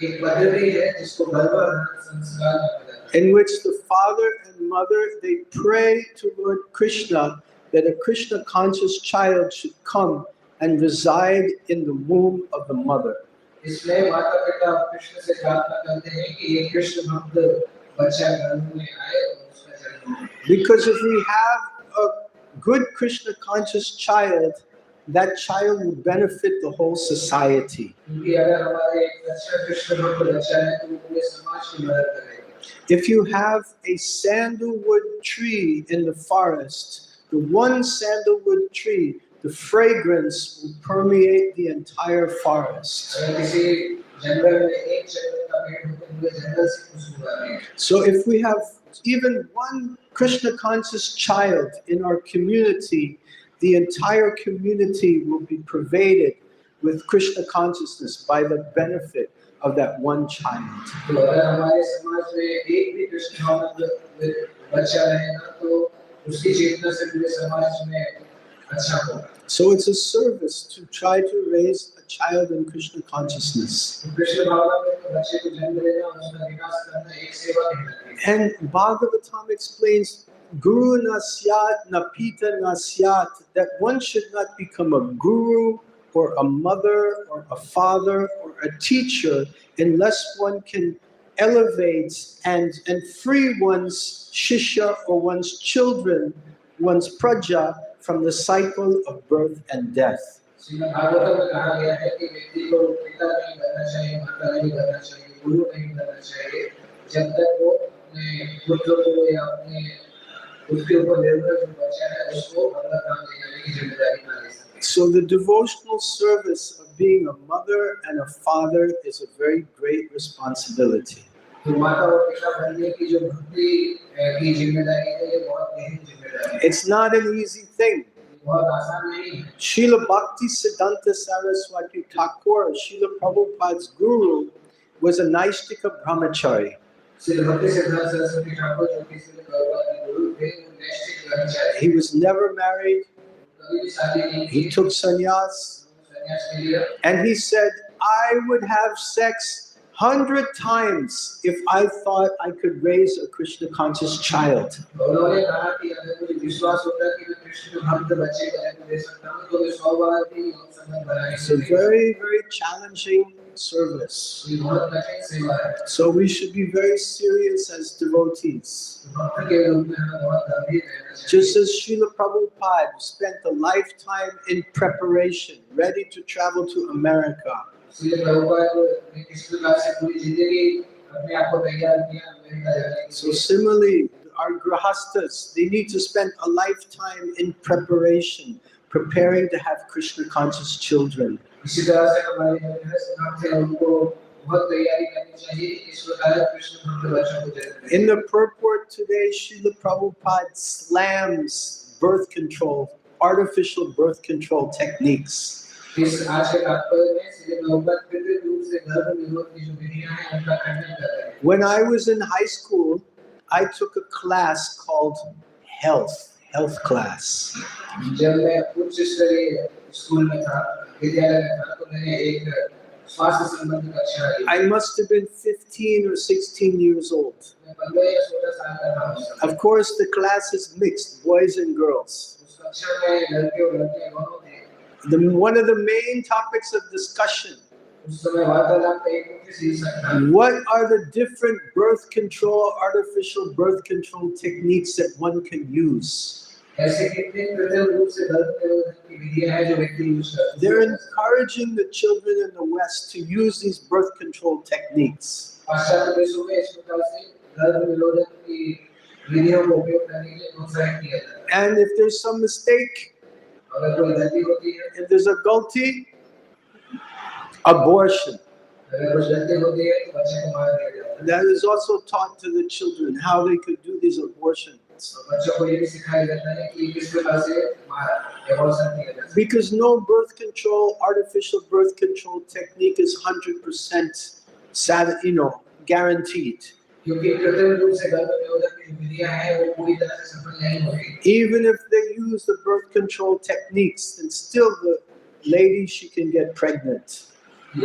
एक पद्धति है जिसको गर्भधारण संस्कार कहा जाता है। in which the father and mother, they pray to Lord Krishna that a Krishna conscious child should come and reside in the womb of the mother. इसमें माता पिता कृष्ण से प्रार्थना करते हैं कि ये कृष्ण भक्त बच्चा गर्भ में आए और उसका जन्म हो। Because if we have a good Krishna conscious child, that child will benefit the whole society. क्योंकि अगर हमारे एक अच्छा कृष्ण भक्त बच्चा है तो वो पूरे समाज की मदद करेगा। If you have a sandalwood tree in the forest, the one sandalwood tree, the fragrance will permeate the entire forest. अगर किसी जंगल में एक जंगल का पेड़ हो तो पूरे जंगल से खुशबू आती है। So if we have even one Krishna conscious child in our community, the entire community will be pervaded with Krishna consciousness by the benefit of that one child. तो अगर हमारे समाज में एक भी कृष्ण भक्त बच्चा रहेगा तो उसकी चेतना से पूरे समाज में अच्छा होगा। So it's a service to try to raise a child in Krishna consciousness. Krishna भावना में तो बच्चे को जन्म देना उसका विकास करना एक सेवा है। And Bhagavatam explains Guru nasyat na pita nasyat, that one should not become a guru or a mother or a father or a teacher unless one can elevate and free one's shishya or one's children, one's praja, from the cycle of birth and death. Shrimad Bhagavatam में कहा गया है कि व्यक्ति को पिता नहीं बनना चाहिए, माता नहीं बनना चाहिए, गुरु नहीं बनना चाहिए, जब तक वो अपने पुत्र को या अपने उसके ऊपर निर्भर जो बच्चा है उसको भगवत नाम लेने की जिम्मेदारी ना ले सके। So the devotional service of being a mother and a father is a very great responsibility. तो माता और पिता बनने की जो भक्ति की जिम्मेदारी है ये बहुत गहरी जिम्मेदारी है। It's not an easy thing. बहुत आसान नहीं है। Srila Bhakti Siddhanta Saraswati Thakur, Srila Prabhupada's guru, was a Naistika brahmachari. Shri भक्ति सिद्धांत सरस्वती ठाकुर जो कि श्री प्रभुपाद के गुरु थे वो नैष्ठिक ब्रह्मचारी थे। He was never married. कभी भी शादी नहीं की। He took sannyas. संन्यास ले लिया। And he said, I would have sex 100 times if I thought I could raise a Krishna conscious child. उन्होंने कहा कि अगर मुझे विश्वास होता कि मैं कृष्ण भक्त बच्चे का जन्म दे सकता हूँ तो मैं 100 बार भी यौन संबंध बनाने It's a very, very challenging service. ये बहुत कठिन सेवा है। So we should be very serious as devotees. भक्त के रूप में हमें बहुत गंभीर रहना चाहिए। Just as Srila Prabhupada spent a lifetime in preparation, ready to travel to America. Shri Prabhupada ने किस प्रकार से पूरी जिंदगी अपने आप को तैयार किया अमेरिका जाने के So लिए। similarly, our grahastas, they need to spend a lifetime in preparation, preparing to have Krishna conscious children. इसी तरह से हमारे जो गृहस्थ हैं उनको बहुत तैयारी करनी चाहिए इस प्रकार कृष्ण भक्त बच्चों को जन्म देने। In the purport today, Srila Prabhupada slams birth control, artificial birth control techniques. इस आज के तात्पर्य में श्री प्रभुपाद कृत्रिम रूप से गर्भ निरोध की जो विधियां हैं उनका खंडन कर रहे हैं। When I was in high school, I took a class called health class. जब मैं उच्च स्तरीय स्कूल में था विद्यालय में था तो मैंने एक स्वास्थ्य संबंधी कक्षा ली। I must have been 15 or 16 years old. मैं 15 या 16 साल का था उस समय। Of course, the class is mixed, boys and girls. उस कक्षा में लड़के और लड़कियां दोनों थे। One of the main topics of discussion What are the different birth control, artificial birth control techniques that one can use? They're encouraging the children in the West to use these birth control techniques. And if there's some mistake, if there's a gulti, abortion. That is also taught to the children how they could do these abortions. Because no birth control, artificial birth control technique is 100% guaranteed. Even if they use the birth control techniques, then still the lady, she can get pregnant. We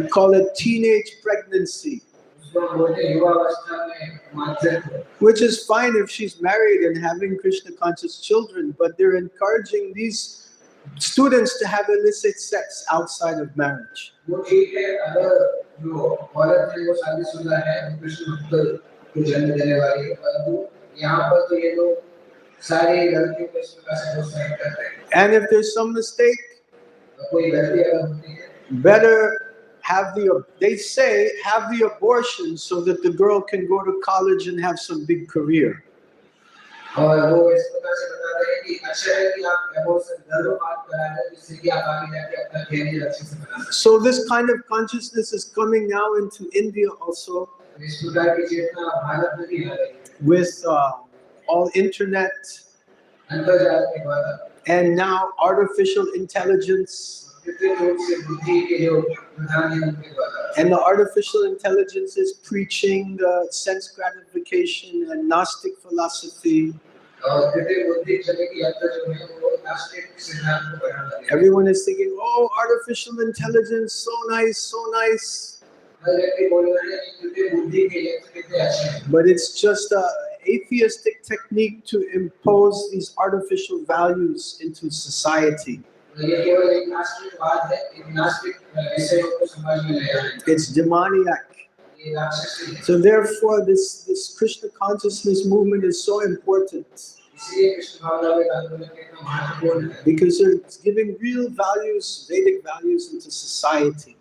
call it teenage pregnancy, which is fine if she's married and having Krishna conscious children, but they're encouraging these students to have illicit sex outside of marriage. And if there's some mistake, better have they say have the abortion so that the girl can go to college and have some big career. So this kind of consciousness is coming now into India also, with all internet and now artificial intelligence. And the artificial intelligence is preaching sense gratification and Gnostic philosophy. Everyone is thinking, oh, artificial intelligence, so nice, so nice. But it's just an atheistic technique to impose these artificial values into society. It's demoniac. So therefore this Krishna consciousness movement is so important, because it's giving real values, Vedic values into society.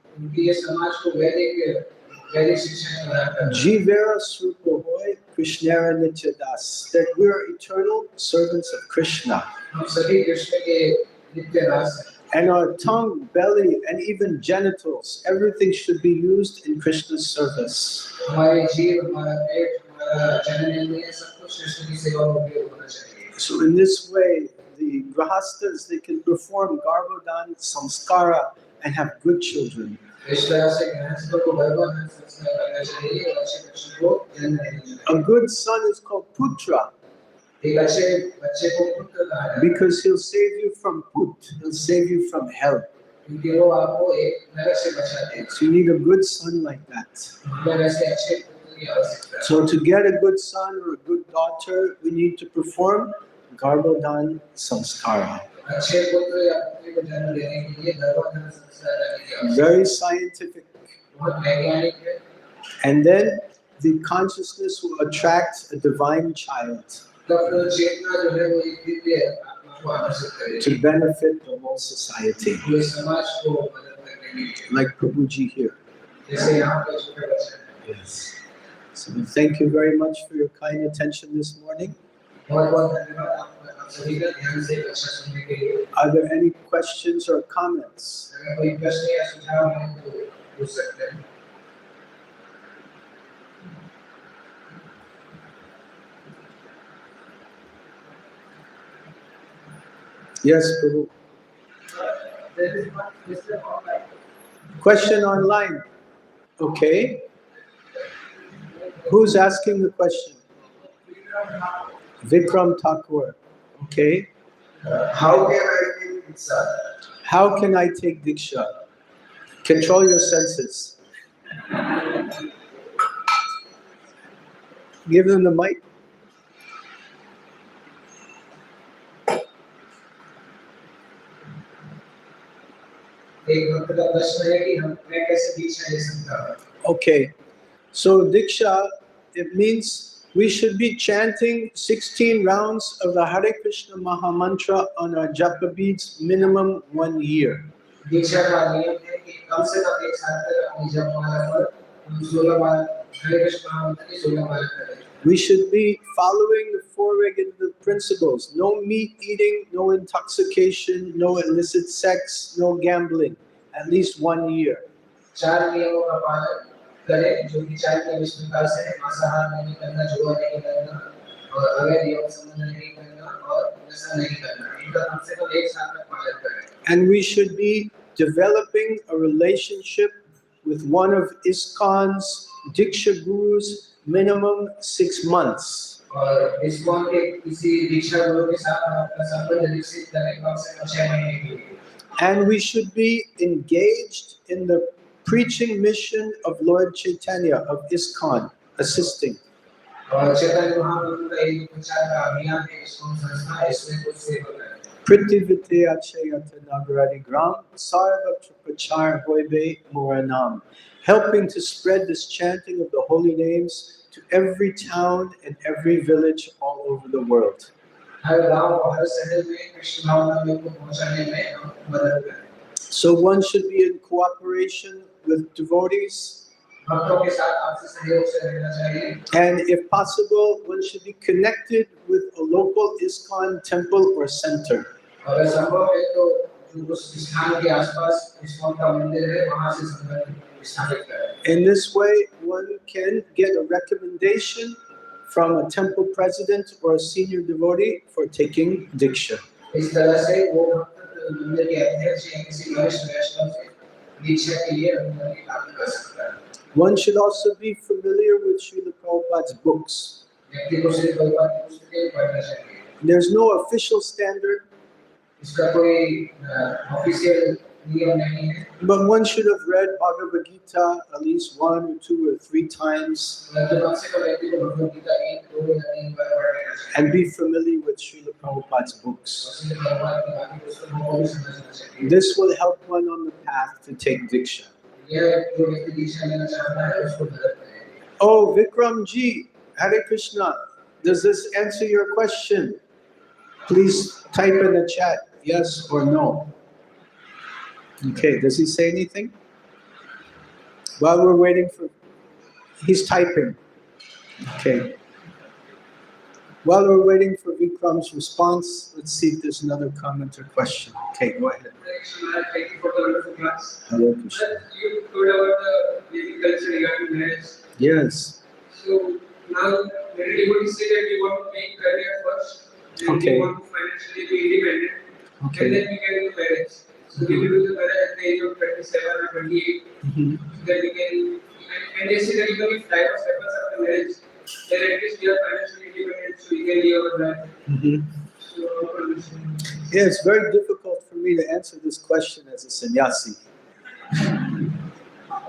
Jivera Srupa Hoy Krishnara Nityadas, that we are eternal servants of Krishna. And our tongue, belly, and even genitals, everything should be used in Krishna's service. So in this way, the grahastas, they can perform garbhodan, samskara, and have good children. A good son is called putra, because he'll save you from put, he'll save you from hell. So you need a good son like that. So to get a good son or a good daughter, we need to perform garbhodan samskara. Very scientific. And then the consciousness will attract a divine child to benefit the whole society. Like Prabhuji here. Yes. So thank you very much for your kind attention this morning. Are there any questions or comments? Yes, Prabhu. Question online. Okay. Who's asking the question? Vikram Thakur. Okay. How can I take Diksha? How can I take Diksha? Control your senses. Give them the mic. एक भक्त का प्रश्न है कि मैं कैसे दीक्षा ले सकता हूँ? Okay, so Diksha, it means we should be chanting 16 rounds of the Hare Krishna Maha Mantra on our japa beads minimum 1 year. दीक्षा का नियम है कि कम से कम एक साल तक अपनी जप माला पर 16 बार हरे कृष्ण महामंत्र की 16 बार करें। We should be following the four regular principles: no meat eating, no intoxication, no illicit sex, no gambling, at least 1 year. चार नियमों का पालन करें जो कि चार के विष्णुता से मांसाहार नहीं करना, जुआ नहीं करना और अवैध यौन संबंध नहीं करना और नशा नहीं करना। इनका कम से कम एक साल तक पालन करें। And we should be developing a relationship with one of ISKCON's Diksha Gurus minimum 6 months. और ISKCON के किसी दीक्षा गुरु के साथ आपका संबंध विकसित करें कम से कम 6 महीने के लिए। And we should be engaged in the preaching mission of Lord Chaitanya of ISKCON, assisting. और चैतन्य महाप्रभु का एक प्रचार का अभियान है ISKCON संस्था, इसमें कुछ सेवा करें। Pritivite Achayata Nagaradi Gram Sarva Tripachar Hoibe Muranam, helping to spread this chanting of the holy names to every town and every village all over the world. So one should be in cooperation with devotees. And if possible, one should be connected with a local ISKCON temple or center. In this way, one can get a recommendation from a temple president or a senior devotee for taking Diksha. One should also be familiar with Srila Prabhupada's books. There's no official standard, but one should have read Bhagavad Gita at least 1 or 2 or 3 times and be familiar with Srila Prabhupada's books. This will help one on the path to take Diksha. Oh, Vikram Ji, Hare Krishna, does this answer your question? Please type in the chat, yes or no. Okay, does he say anything? While we're waiting for, he's typing. Okay. While we're waiting for Vikram's response, let's see if there's another comment or question. Okay, go ahead. Thank you for the wonderful class. Hare Krishna. You told about the Vedic culture regarding marriage. Yes. So now many devotees say that we want to make career first, then Okay. we want to financially be independent, Okay. and then we can do marriage. So we will do the marriage at the age of 27 or 28. Mhm. Then we can, and they say that even if divorce happens after marriage, then at least we are financially independent, so we can live our life. Mhm. So how to understand? Yeah, it's very difficult for me to answer this question as a sannyasi.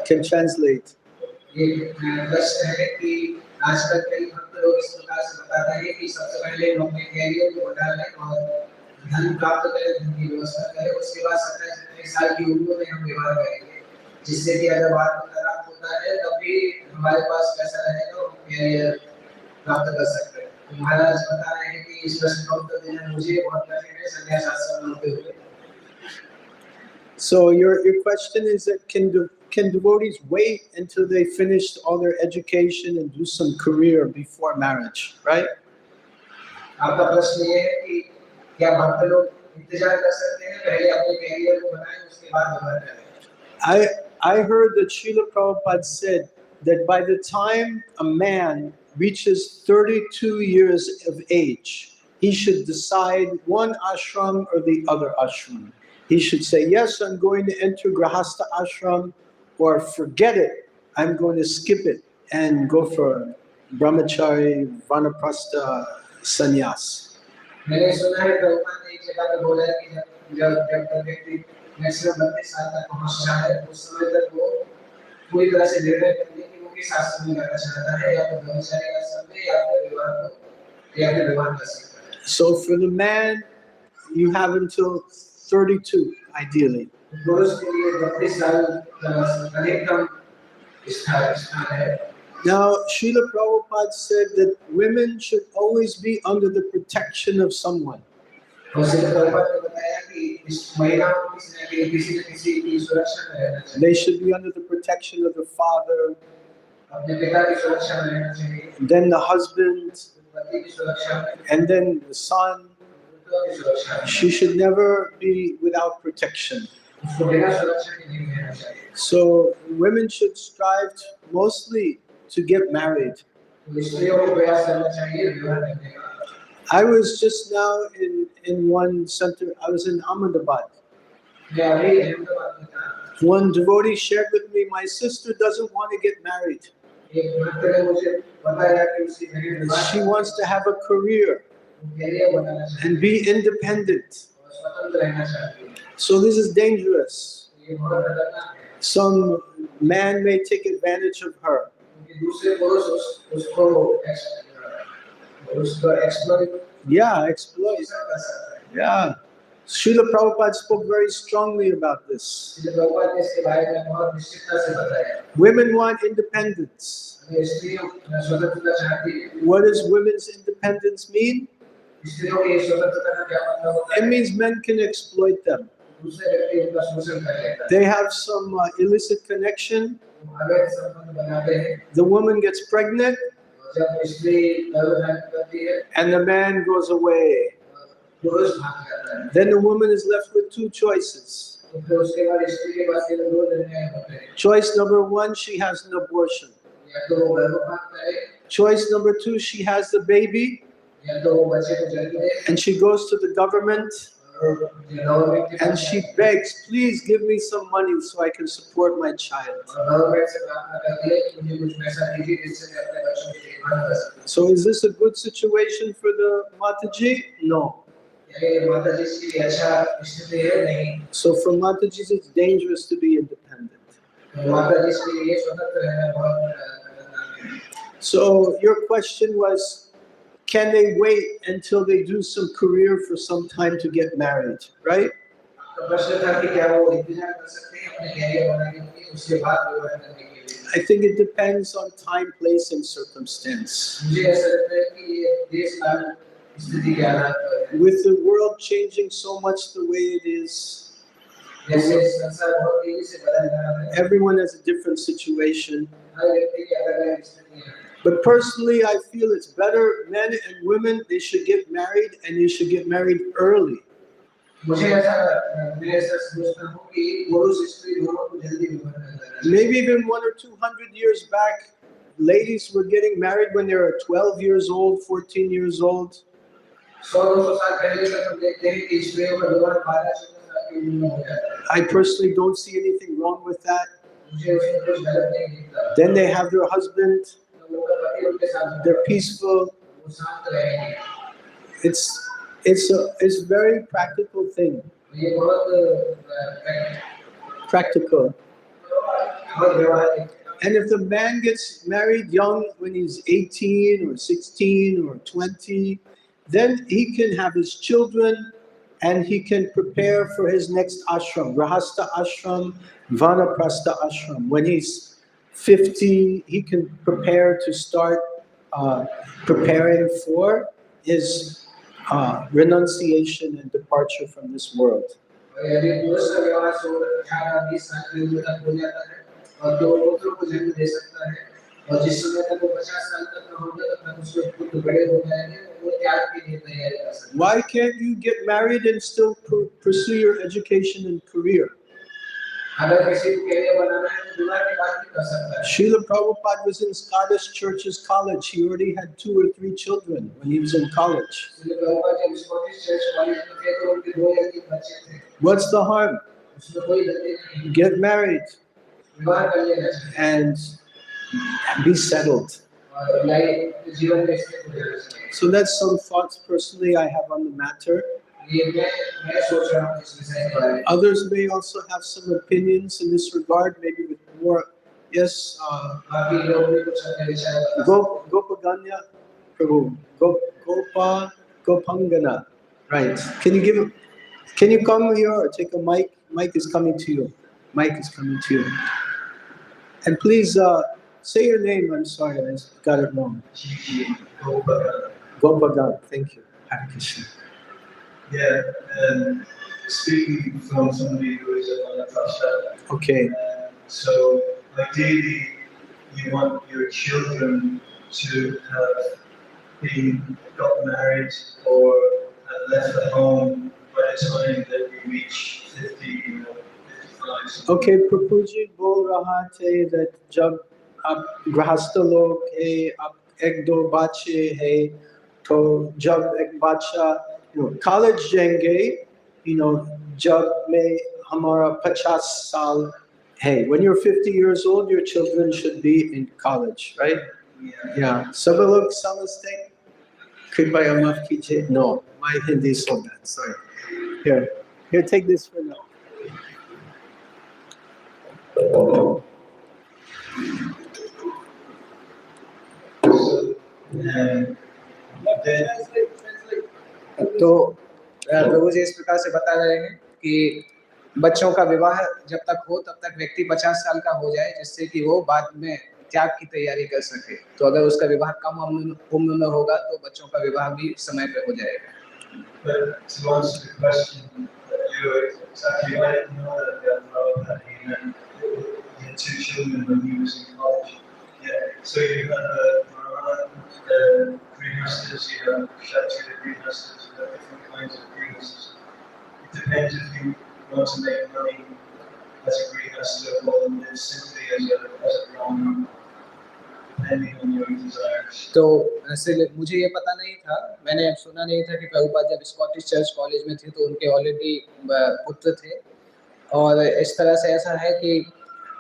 Can translate. ये प्रश्न है कि आजकल कई भक्त लोग इस प्रकार से बताते हैं कि सबसे पहले लोग अपने कैरियर को बढ़ा लें और धन प्राप्त करें, धन की व्यवस्था करें, उसके बाद 27 साल की उम्र में हम विवाह करेंगे, जिससे कि अगर बाद में तलाक होता है तब भी हमारे पास पैसा रहेगा और कैरियर प्राप्त कर सकते हैं। महाराज बता रहे हैं कि इस प्रश्न का उत्तर देना मुझे बहुत कठिन है, संन्यास आश्रम में होते हुए। So your question is that can devotees wait until they finished all their education and do some career before marriage, right? आपका प्रश्न ये है कि क्या भक्त लोग इंतजार कर सकते हैं पहले अपने कैरियर को बनाएं उसके बाद विवाह करें? I heard that Srila Prabhupada said that by the time a man reaches 32 years of age, he should decide one ashram or the other ashram. He should say, yes, I'm going to enter Grahastha ashram, or forget it, I'm going to skip it and go for brahmachari, vanaprastha, sannyas. मैंने सुना है प्रभुपाद ने एक जगह पे बोला है कि जब व्यक्ति मैक्सिमम 32 साल तक पहुंच जाए उस समय तक वो पूरी तरह से निर्णय कर ले कि वो किस आश्रम में जाना चाहता है, या तो ब्रह्मचारी आश्रम में या फिर विवाह कर सकता है। So for the man, you have until 32, ideally. पुरुष के लिए 32 साल अधिकतम स्थान है। Now, Srila Prabhupada said that women should always be under the protection of someone. और श्री प्रभुपाद ने बताया कि इस महिलाओं को किसी न किसी की सुरक्षा में रहना चाहिए। They should be under the protection of the father, अपने पिता की सुरक्षा में रहना चाहिए। then the husband, पति की सुरक्षा में, and then the son. पुत्रों की सुरक्षा में। She should never be without protection. उसको बिना सुरक्षा के नहीं रहना चाहिए। So women should strive mostly to get married. तो स्त्रियों को प्रयास करना चाहिए विवाह करने का। I was just now in one center. I was in Ahmedabad. मैं अभी अहमदाबाद में था। One devotee shared with me, my sister doesn't want to get married. एक भक्त ने मुझे बताया कि उसकी बहन विवाह She wants to have a career career बनाना चाहती and be independent. है और स्वतंत्र रहना चाहती है। So this is dangerous. ये बहुत खतरनाक है। Some man may take advantage of her. क्योंकि दूसरे पुरुष उसको एक्सप्लॉइट Yeah, exploit. कर सकता है। Yeah. Srila Prabhupada spoke very strongly about this. इसलिए प्रभुपाद ने इसके बारे में बहुत निश्चितता से बताया। Women want independence. अगर स्त्रियों स्वतंत्रता चाहती है, What does women's independence mean? स्त्रियों की स्वतंत्रता का क्या मतलब होता It है? means men can exploit them. दूसरे व्यक्ति उनका शोषण कर लेता है। They have some illicit connection. अवैध संबंध बनाते हैं। The woman gets pregnant जब स्त्री गर्भधारण करती है, and the man goes away. पुरुष भाग जाता है। Then the woman is left with two choices. तो फिर उसके बाद स्त्री के पास केवल दो निर्णय होते हैं। Choice number one, she has an abortion. या तो वो गर्भपात करे, Choice number two, she has the baby या तो वो बच्चे को जन्म दे and she goes to the government और गवर्नमेंट के and pass she begs, please give me some money so I can support my child. और गवर्नमेंट से प्रार्थना करती है कि मुझे कुछ पैसा दीजिए जिससे मैं अपने बच्चों की देखभाल कर सकूं। So is this a good situation for the Mataji? No. ये माता जी के लिए अच्छा स्थिति है नहीं। So for Mataji, it's dangerous to be independent. माता जी के लिए स्वतंत्र रहना बहुत खतरनाक है। So your question was, can they wait until they do some career for some time to get married, right? तो प्रश्न था कि क्या वो इंतजार कर सकते हैं अपने करियर बनाने के लिए उसके बाद विवाह करने के लिए? I think it depends on time, place, and circumstance. मुझे ऐसा लगता है कि ये देश काल स्थिति के आधार पर है। With the world changing so much the way it is, जैसे संसार बहुत तेजी से बदल रहा है, everyone has a different situation. हर व्यक्ति की अलग-अलग स्थिति है। But personally, I feel it's better men and women, they should get married and they should get married early. मुझे ऐसा मैं ऐसा सोचता हूँ कि पुरुष स्त्री दोनों को जल्दी विवाह करना चाहिए। Maybe even 100 or 200 years back, ladies were getting married when they were 12 years old, 14 years old. 100-200 साल पहले तक हम देखते हैं कि स्त्रियों का विवाह 12-14 साल की उम्र में हो जाता है। I personally don't see anything wrong with that. मुझे उसमें कुछ गलत नहीं दिखता। Then they have their husband, तो उनका पति उनके साथ होता they're है, peaceful. वो शांत रहेंगे। It's a very practical thing. ये बहुत Practical. बहुत व्यवहारिक है। And if the man gets married young when he's 18 or 16 or 20, then he can have his children and he can prepare for his next ashram, Grahastha ashram, Vanaprastha ashram. When he's 50, he can prepare to start preparing for his renunciation and departure from this world. यदि पुरुष का विवाह 18-20 साल की उम्र तक हो जाता है और दो पुत्रों को जन्म दे सकता है और जिस समय तक वो 50 साल तक का होगा तब तक उसके पुत्र बड़े हो जाएंगे वो त्याग के लिए तैयारी कर सकते हैं। Why can't you get married and still pursue your education and career? अगर किसी को करियर बनाना है तो विवाह के बाद भी कर सकता है। Srila Prabhupada was in Scottish Church's college. He already had 2 or 3 children when he was in college. इसलिए प्रभुपाद जब स्कॉटिश चर्च कॉलेज में थे तो उनके 2 या 3 बच्चे थे। What's the harm? उसमें कोई गलती नहीं। Get married विवाह कर लेना चाहिए and be settled. और लाइफ जीवन में स्थित हो जाना चाहिए। So that's some thoughts personally I have on the matter. ये मैं सोच रहा हूँ इस विषय के बारे में। Others may also have some opinions in this regard, maybe with more. Yes, बाकी लोग भी कुछ अपने विचार बता सकते हैं। Gopaganya, Prabhu, Gopangana, right? Can you give Can you come here or take a mic? Mic is coming to you. Mic is coming to you. And please say your name. I'm sorry, I got it wrong. Gopagan. Thank you. Hare Krishna. Yeah, speaking from somebody who is a manifesta. Okay. So ideally, you want your children to have got married or have left the home by the time that you reach 50 or 55. Okay, Prabhuji bol raha the that jab ab grahastha log hai, ab ek do bache hai, to jab ek bacha, college jayenge, jab mein hamara 50 saal hai. When you're 50 years old, your children should be in college, right? Yeah. Sab log samajhte hain? Kripaya maaf kijiye. No, my Hindi is so bad. Sorry. Here, take this for now. तो प्रभु जी इस प्रकार से बता रहे हैं कि बच्चों का विवाह जब तक हो तब तक व्यक्ति 50 साल का हो जाए, जिससे कि वो बाद में त्याग की तैयारी कर सके। तो अगर उसका विवाह कम उम्र में होगा तो बच्चों का विवाह भी समय पे हो जाएगा। But to answer the question that you exactly right, you know that he had 2 children when he was in college. Yeah. So you have Brahman, greenhouses, you have Kshatriya greenhouses, you have different kinds of greenhouses. It depends if you want to make money as a greenhouse or live simply as a Brahman. तो ऐसे मुझे ये पता नहीं था, मैंने सुना नहीं था कि प्रभुपाद जब स्कॉटिश चर्च कॉलेज में थे तो उनके ऑलरेडी पुत्र थे। और इस तरह से ऐसा है कि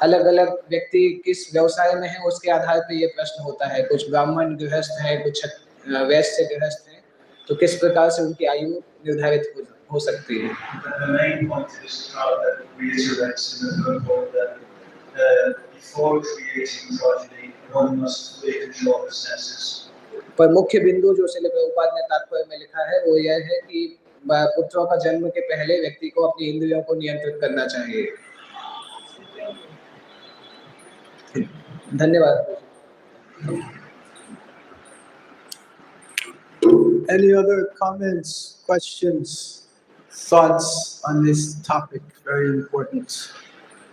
अलग अलग व्यक्ति किस व्यवसाय में है उसके आधार पर ये प्रश्न होता है। कुछ ब्राह्मण गृहस्थ हैं, कुछ वैश्य गृहस्थ हैं, तो किस प्रकार से उनकी आयु निर्धारित हो सकती है। पर मुख्य बिंदु जो श्रील प्रभुपाद ने तात्पर्य में लिखा है वो यह है कि पुत्रों का जन्म के पहले व्यक्ति को अपनी इंद्रियों को नियंत्रित करना चाहिए। धन्यवाद। Any other comments, questions, thoughts on this topic? Very important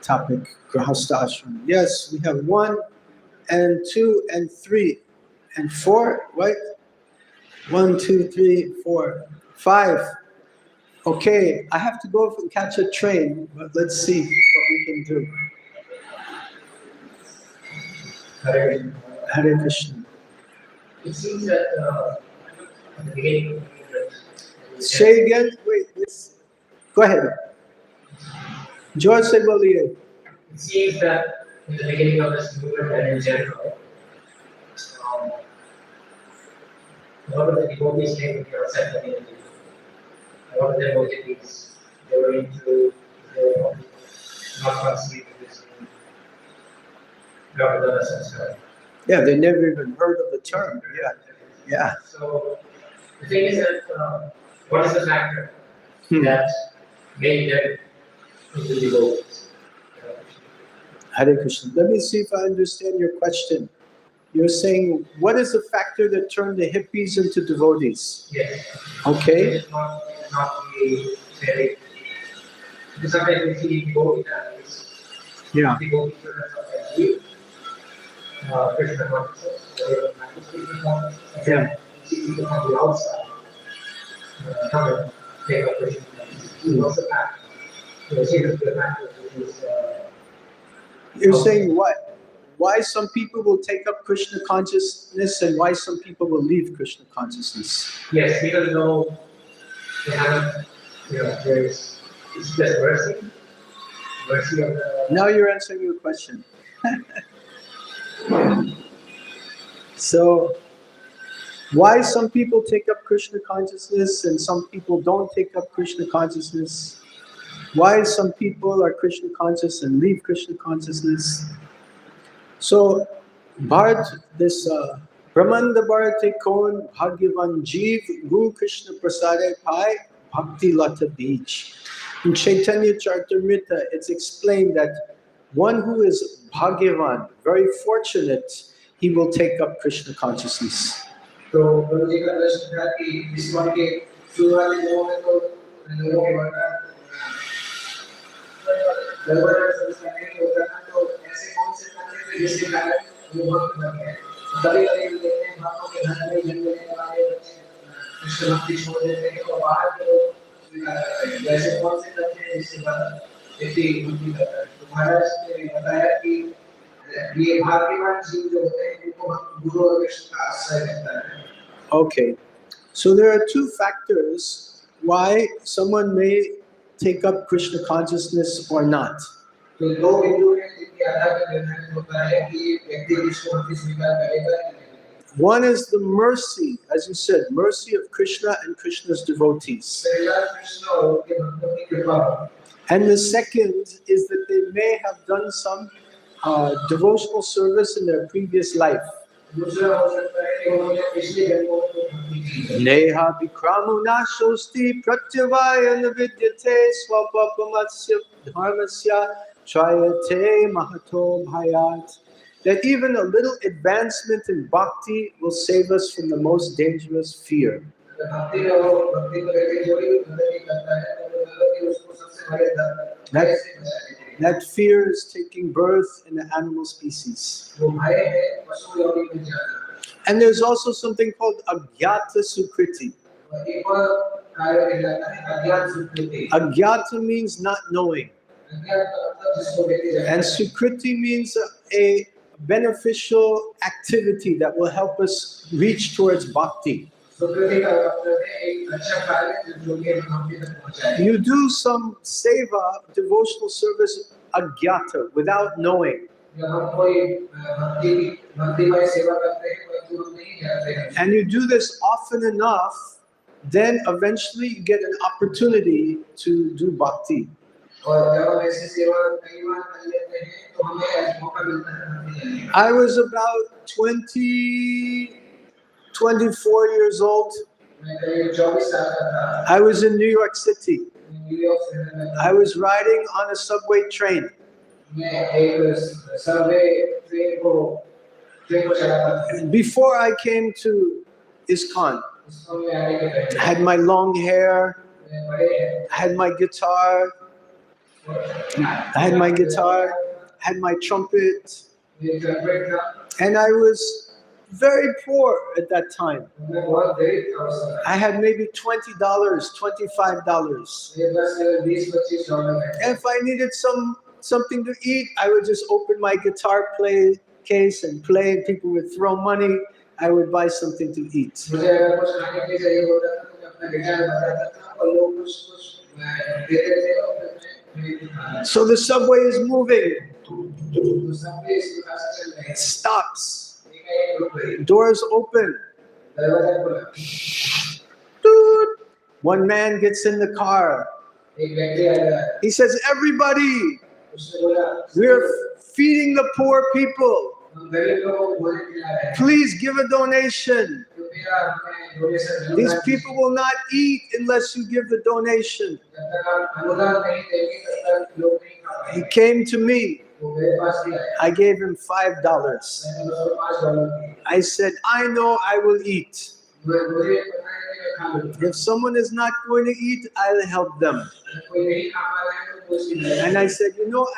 topic, Grahastha Ashram. Yes, we have 1 and 2 and 3 and 4, right? 1, 2, 3, 4, 5. Okay, I have to go and catch a train, but let's see what we can do. Hare Krishna. It seems that at the beginning, Say again. Wait. Go ahead. George se boliye. it seems that in the beginning of this movement and in general, a lot of the devotees came to the outside community. A lot of them were hippies. They were into the not sleep Buddhism, Gavadanas and stuff. Yeah, they never even heard of the term. Yeah. So the thing is that what is the factor that made them into devotees? Hare Krishna. Let me see if I understand your question. You're saying, what is the factor that turned the hippies into devotees? Yes. Okay. It's not really very. Because sometimes we see devotee families. Yeah. Devotees are sometimes weak. Krishna consciousness, Yeah. see people from the outside come and take up Krishna consciousness. Also act. You see the factor which is. You're saying what? Why some people will take up Krishna consciousness and why some people will leave Krishna consciousness? Yes, even though they haven't, it's just mercy of the. Now you're answering your question. So, why some people take up Krishna consciousness and some people don't take up Krishna consciousness? Why some people are Krishna conscious and leave Krishna consciousness? So, Bharat, this Brahmanda Bharate Kon Bhagyavan Jeev Guru Krishna Prasade Pai Bhakti Lata Beach. In Chaitanya Charitamrita, it's explained that one who is Bhagyavan, very fortunate, he will take up Krishna consciousness. तो गुरु जी का दर्शन था कि इस one के शुरुआती दिनों में तो लोगों के वर्णन गड़बड़ संस्कार के होता था तो ऐसे कौन से तत्व थे जिसके कारण वो भक्त बन गए कभी-कभी हम देखते हैं भक्तों के घर में जन्म लेने वाले बच्चे कृष्ण भक्ति छोड़ देते हैं और बाहर के लोग स्वीकार करते हैं ऐसे कौन से तत्व हैं जिसके बाद व्यक्ति भक्ति करता है तो महाराज ने बताया कि ये भाग्यवान जीव जो होते हैं उनको गुरु और कृष्ण का आश्रय रहता है. Okay, so there are two factors why someone may take up Krishna consciousness or not. तो दो बिंदु हैं जिनके आधार पर निर्धारित होता है कि व्यक्ति कृष्ण भक्ति स्वीकार करेगा या नहीं. One is the mercy, as you said, mercy of Krishna and Krishna's devotees. पहला कृष्ण और उनके भक्तों की कृपा. And the second is that they may have done some devotional service in their previous life. दूसरा हो सकता है कि उन्होंने पिछले जन्मों में भक्ति की. Neha bikramu nashosti pratyavaya navidyate swapapamasya dharmasya trayate mahato bhayat. That even a little advancement in bhakti will save us from the most dangerous fear. भक्ति में वो भक्ति को लेकर जो भी प्रगति करता है तो वो प्रगति उसको सबसे बड़े डर से बचाती है. That fear is taking birth in the animal species. वो भय है पशु योनि में जाना. And there's also something called agyata sukriti. और एक और कार्य कहलाता है अज्ञात सुकृति. Agyata means not knowing. अज्ञात का मतलब जिसको व्यक्ति जानता है. And sukriti means a beneficial activity that will help us reach towards bhakti. सुकृति का मतलब है एक अच्छा कार्य जो कि भक्ति तक पहुंचाए. You do some seva, devotional service, agyata, without knowing. जब हम कोई भक्तिमय सेवा करते हैं परंतु हम नहीं जानते हैं. And you do this often enough, then eventually you get an opportunity to do bhakti. और जब हम ऐसी सेवा कई बार कर लेते हैं तो हमें मौका मिलता है भक्ति करने का. I was about 24 years old. मैं करीब 24 साल का था. I was in New York City. New York शहर में I was riding on a subway train. मैं एक सबवे ट्रेन को चलाता था. Before I came to ISKCON, उसको मैं आने के पहले I had my long hair, मैं बड़े I had my guitar, had my trumpet, ये ट्रम्पेट था. and I was very poor at that time. मैं बहुत गरीब था उस समय. I had maybe $20, $25. मेरे पास केवल 20-25 डॉलर है. And if I needed something to eat, I would just open my guitar case and play, and people would throw money. I would buy something to eat. मुझे अगर कुछ खाने के लिए चाहिए होता था तो मैं अपना गिटार बजाता था और लोग कुछ देते थे और मैं So the subway is moving. तो सबवे इस प्रकार से चल रहे It हैं. stops. एक रुक गई. Doors open. दरवाजा खुला. Doot. One man gets in the car. एक व्यक्ति आया. He says, "Everybody, उसने बोला we're feeding the poor people. हम गरीब लोगों को भोजन खिला रहे हैं. Please give a donation. कृपया हमें donation These people will not eat unless you give the donation." जब तक आप अनुदान नहीं देंगे तब तक लोग नहीं खा He पाएंगे. came to me. वो मेरे पास भी आया. I gave him $5. मैंने उसको $5 दिए. I said, "I know I will eat. मुझे पता है कि मैं खा लूंगा. If someone is not going to eat, I'll help them." कोई नहीं खा पा रहा है तो कुछ भी नहीं. And I said,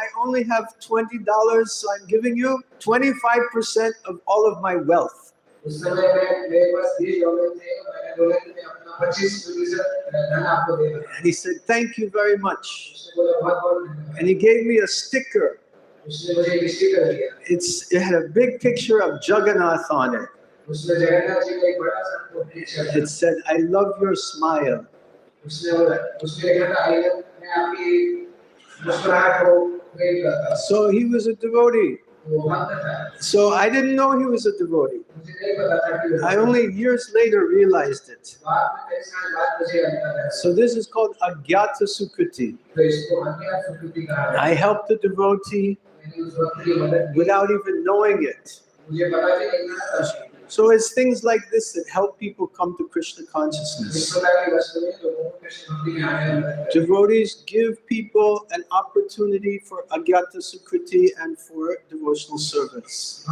I only have $20, so I'm giving you 25% of all of my wealth. उस समय में मेरे पास $20 थे और मैंने बोला कि मैं अपना 25% धन आपको दे दूंगा. And he said, "Thank you very much." उसने बोला बहुत धन्यवाद. And he gave me a sticker. उसने मुझे एक स्टिकर दिया. It had a big picture of Jagannath on it. उसमें जगन्नाथ जी का एक बड़ा सा पिक्चर था. It said, "I love your smile." उसने लिखा था मैं आपकी मुस्कुराहट को प्रेम करता हूं. So he was a devotee. वो भक्त था. So I didn't know he was a devotee. मुझे नहीं पता था कि I only years later realized it. बाद में कई साल बाद मुझे लगता है. So this is called agyata sukriti. तो इसको अज्ञात सुकृति कहा है. I helped the devotee मैंने उस भक्त की मदद की without even knowing it. मुझे पता भी नहीं था. So it's things like this that help people come to Krishna consciousness. Devotees give people an opportunity for Agyata Sukriti and for devotional service.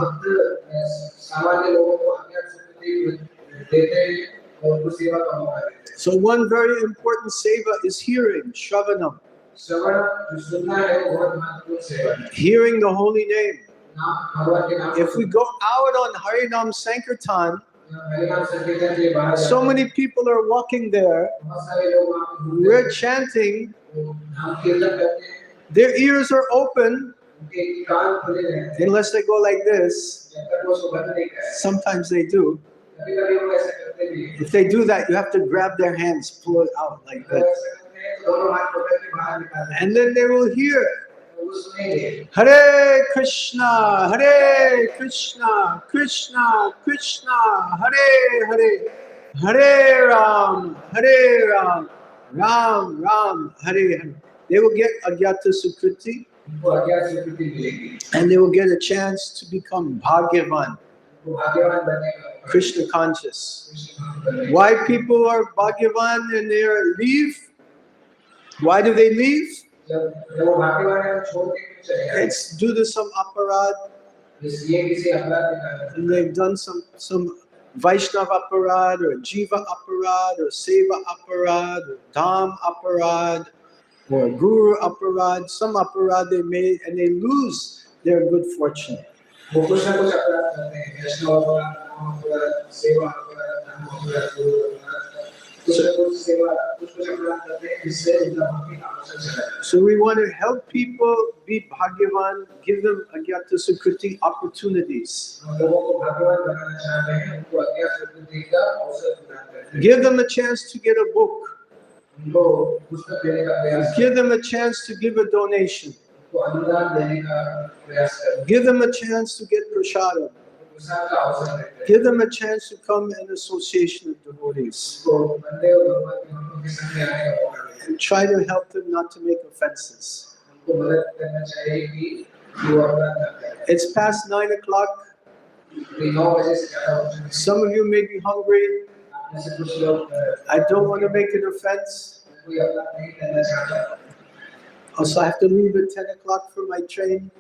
So one very important seva is hearing, Shravanam. Hearing the holy name. If we go out on Harinam Sankirtan, so many people are walking there, we're chanting, their ears are open, unless they go like this. Sometimes they do. If they do that, you have to grab their hands, pull it out like that. And then they will hear, Hare Krishna, Hare Krishna, Krishna Krishna, Hare Hare, Hare Ram, Ram Ram, Hare Hare. They will get Agyata Sukriti, and they will get a chance to become Bhagyavan, Krishna conscious. Why people are Bhagyavan and they leave? Why do they leave? It's due to some aparad. And they've done some Vaishnav aparad or Jiva aparad or Seva aparad or Dham aparad or Guru aparad. Some aparad they made and they lose their good fortune. So we want to help people be Bhagyavan, give them Agyata Sukriti opportunities. Give them a chance to get a book. Give them a chance to give a donation. Give them a chance to get prasadam. Give them a chance to come in association of devotees. And try to help them not to make offenses. It's past 9 o'clock. Some of you may be hungry. I don't want to make an offense. Also, I have to leave at 10 o'clock for my train.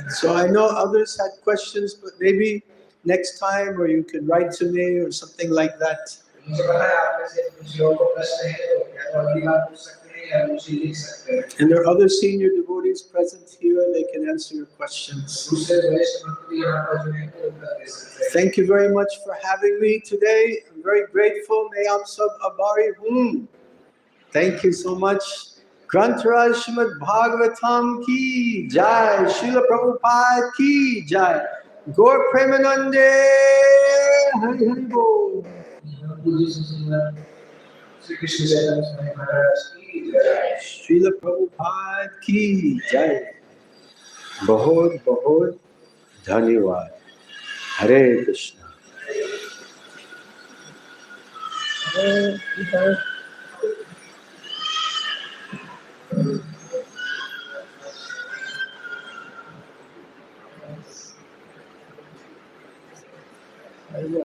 So I know others had questions, but maybe next time, or you can write to me or something like that. And there are other senior devotees present here, and they can answer your questions. Thank you very much for having me today. I'm very grateful. May aap sab abari hoon. Thank you so much. Grantaraj Srimad Bhagavatam ki jai, Srila Prabhupada ki jai, Gaur Premanande, Hari Hari Bol. Srila Prabhupada ki jai. Bahut bahut dhanyavad. Hare Krishna.